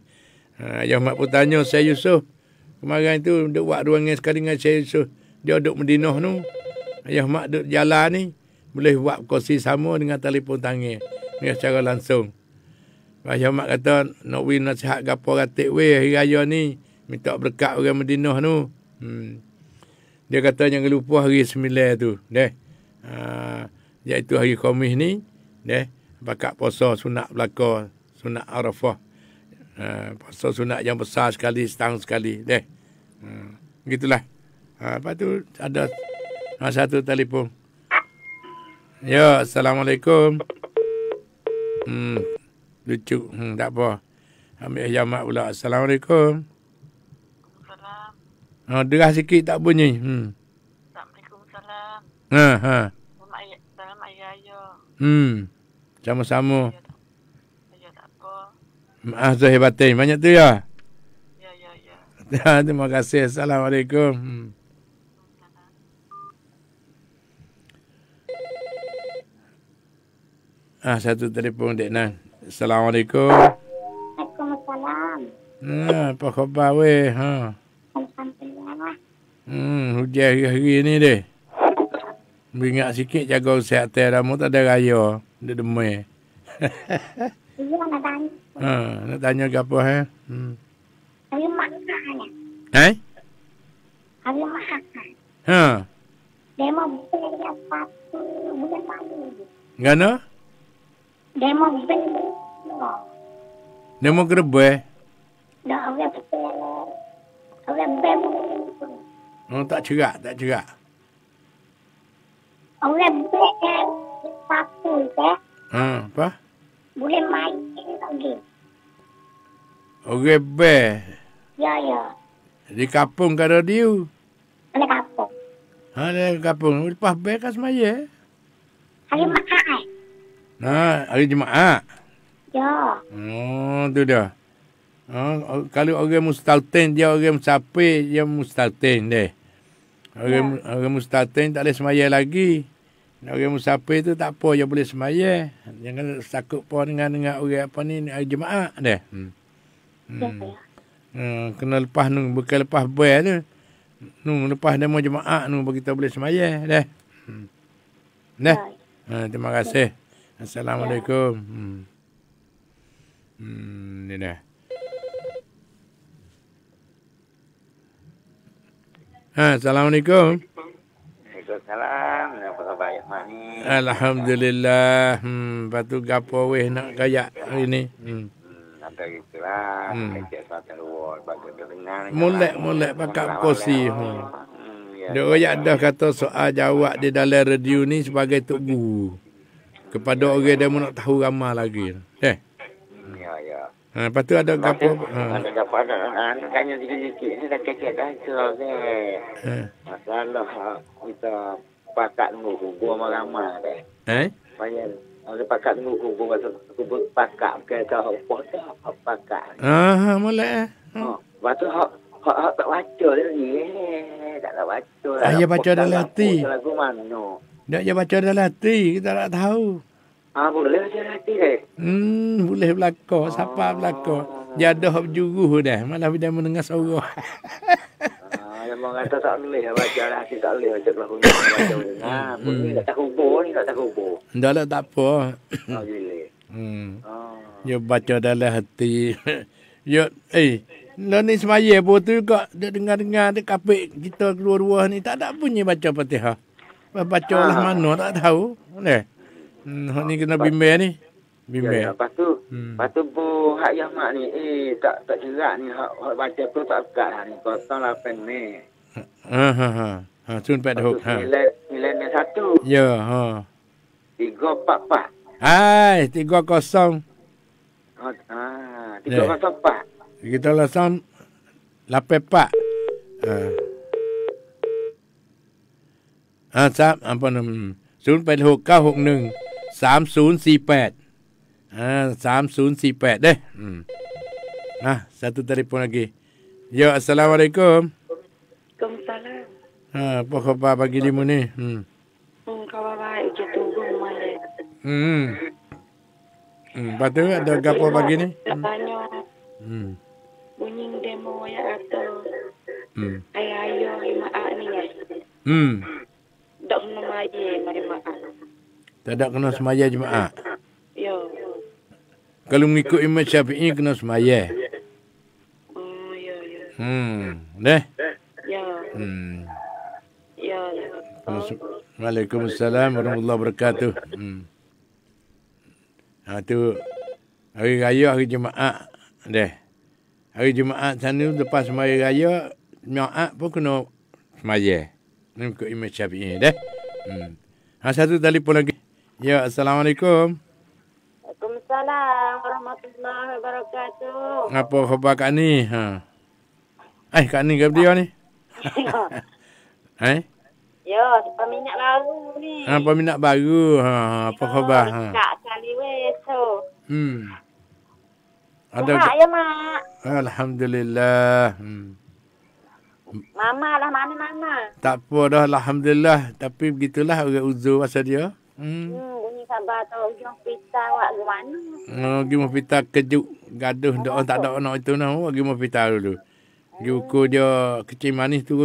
Ayah mak pun tanya Syekh Yusuf. Kemarin tu duk buat ruangan sekali dengan Syekh Yusuf. Dia duduk Madinah tu. Ayah mak duduk jalan ni. Boleh buat kursi sama dengan telefon tangan. Dengan secara langsung. Ayah mak kata nak win nasihat gapo ratik hari raya ni. minta berkat orang Madinah tu. Dia kata jangan lupa hari 9 tu. Iaitu hari Khamis ni. Bakat puasa sunat belaka. Sunat Arafah. Puasa sunat yang besar sekali, setahun sekali. Begitulah. Lepas tu ada satu telefon. Ya, Assalamualaikum. Lucu. Tak apa. Ambil jamak pula. Assalamualaikum. Salam. Derah sikit tak bunyi. Assalamualaikum salam. Salam ayah. Sama-sama. Ayah tak apa. Maaf Zahir batin. Banyak tu ya? Ya. Terima kasih. Assalamualaikum. Satu telefon Dek Nan. Assalamualaikum. Waalaikumsalam. Apa khabar weh? Alhamdulillah. Hujan hari-hari ni deh. Beringat sikit jaga kesihatan ramu tak ada raya. Dia demai. Iya nak tanya. Nak tanya ke apa Hari makan ya. Hari makan. Demo beli apa tu bulan malu. Gana? Demo beli. Demo kerbe? Dah orang betul. Orang beli. Tak cerak. Orang beli satu teh. Apa? Boleh main lagi. Orang be. Ya. Di kampung kada dia. Ada kapok. Ada kampung. Lepas be kat semaya. Hari makan. Hari Jumaat. Ya. Tu dah. Kalau orang mustaltin, dia orang musafir, dia mustaltin deh. Orang mustaltin tak boleh semaya lagi. Orang musafir tu tak apa, dia boleh semaya. Jangan takut pun dengan orang apa ni, hari Jumaat deh. Kena lepas nu, bukan lepas bel tu. Lepas demo Jumaat nu bagi kita boleh semaya deh. Terima kasih. Assalamualaikum. Ni dah. Assalamualaikum. Waalaikumsalam. Apa khabar Ayah Mak ni? Alhamdulillah. Patu gapo weh nak kayak hari ni. Ada gitulah. Kecik satu luar bagi dengar. Molek pakai kursi. Dia royak dah kata soal jawab di dalam radio ni sebagai tok guru. Kepada orang dia nak tahu ramai lagi. Ya. Lepas tu ada gapo? Ada gapo ada. Tanya sikit-sikit ni dah kecik dah ke. Masalah kita pakat tunggu kubur ramai deh. Banyak ada pakat tunggu kubur kubur pakat ke tahu apa dah pakat. Molek. Lepas tu hak tak baca dia ni. Tak baca. Dia baca dalam hati. Lagu mana? Dia baca dalam hati, kita tak tahu. Boleh baca dalam hati deh. Boleh belakang, siapa belakang. Dia ada hak juru dah, malah dia mendengar suara. Yang mengata tak boleh baca dalam hati, tak boleh baca dalam hati. Boleh tak kubur ni, tak kubur. Dah lah tak apa. Boleh. Dia baca dalam hati. Lo ni semaya pun tu juga. Dia dengar-dengar, dia kapit kita keluar-luar ni. Tak ada bunyi baca Fatihah. Baca lah mana, tak tahu. Ni kena bimbel ni. Bimbel. Lepas tu bu hak yang mak ni, tak cerak ni. Hak baca tu tak dekat lah ni. 08 Mei. Sun 46. Nilai ni 1. Ya, 344. Hai, 30. 304. Kita langsung 84. Sab apa nama? 0861 3048. 3048 deh. Satu telefon lagi. Ya, Assalamualaikum. Waalaikumsalam. Apa khabar pagi ni ni? Khabar baik je tunggu malam. Lepas tu ada gapo pagi ni? Tanya. Bunyi demo ya atau ayah mak ni ya. Dok nama aje mak. Tak ada kena semaya Jumaat. Yo. Kalau mengikut Imam Syafi'i kena semaya. Ya. Deh. Ya. Ya. Waalaikumsalam warahmatullahi wabarakatuh. Tu hari raya hari Jumaat. Deh. Hari Jumaat sana lepas semaya raya, Jumaat pun kena semaya. Ni ikut Imam Syafi'i deh. Satu telefon lagi. Ya, Assalamualaikum. Waalaikumsalam warahmatullahi wabarakatuh. Apa khabar Kak Ni? Kak Ni ke dia ni? Ya, peminat baru ni. Peminat baru. Apa khabar? Kak kali so. Ada ya, Mak. Alhamdulillah. Mama lah, mana Mama? Tak apa dah, Alhamdulillah. Tapi begitulah orang uzur pasal dia. Bunyi sabar tu. Pergi hospital awak ke mana? Pergi hospital kejut. Gaduh. Tak ada anak itu. Pergi hospital dulu. Pergi ukur dia kecil manis turun.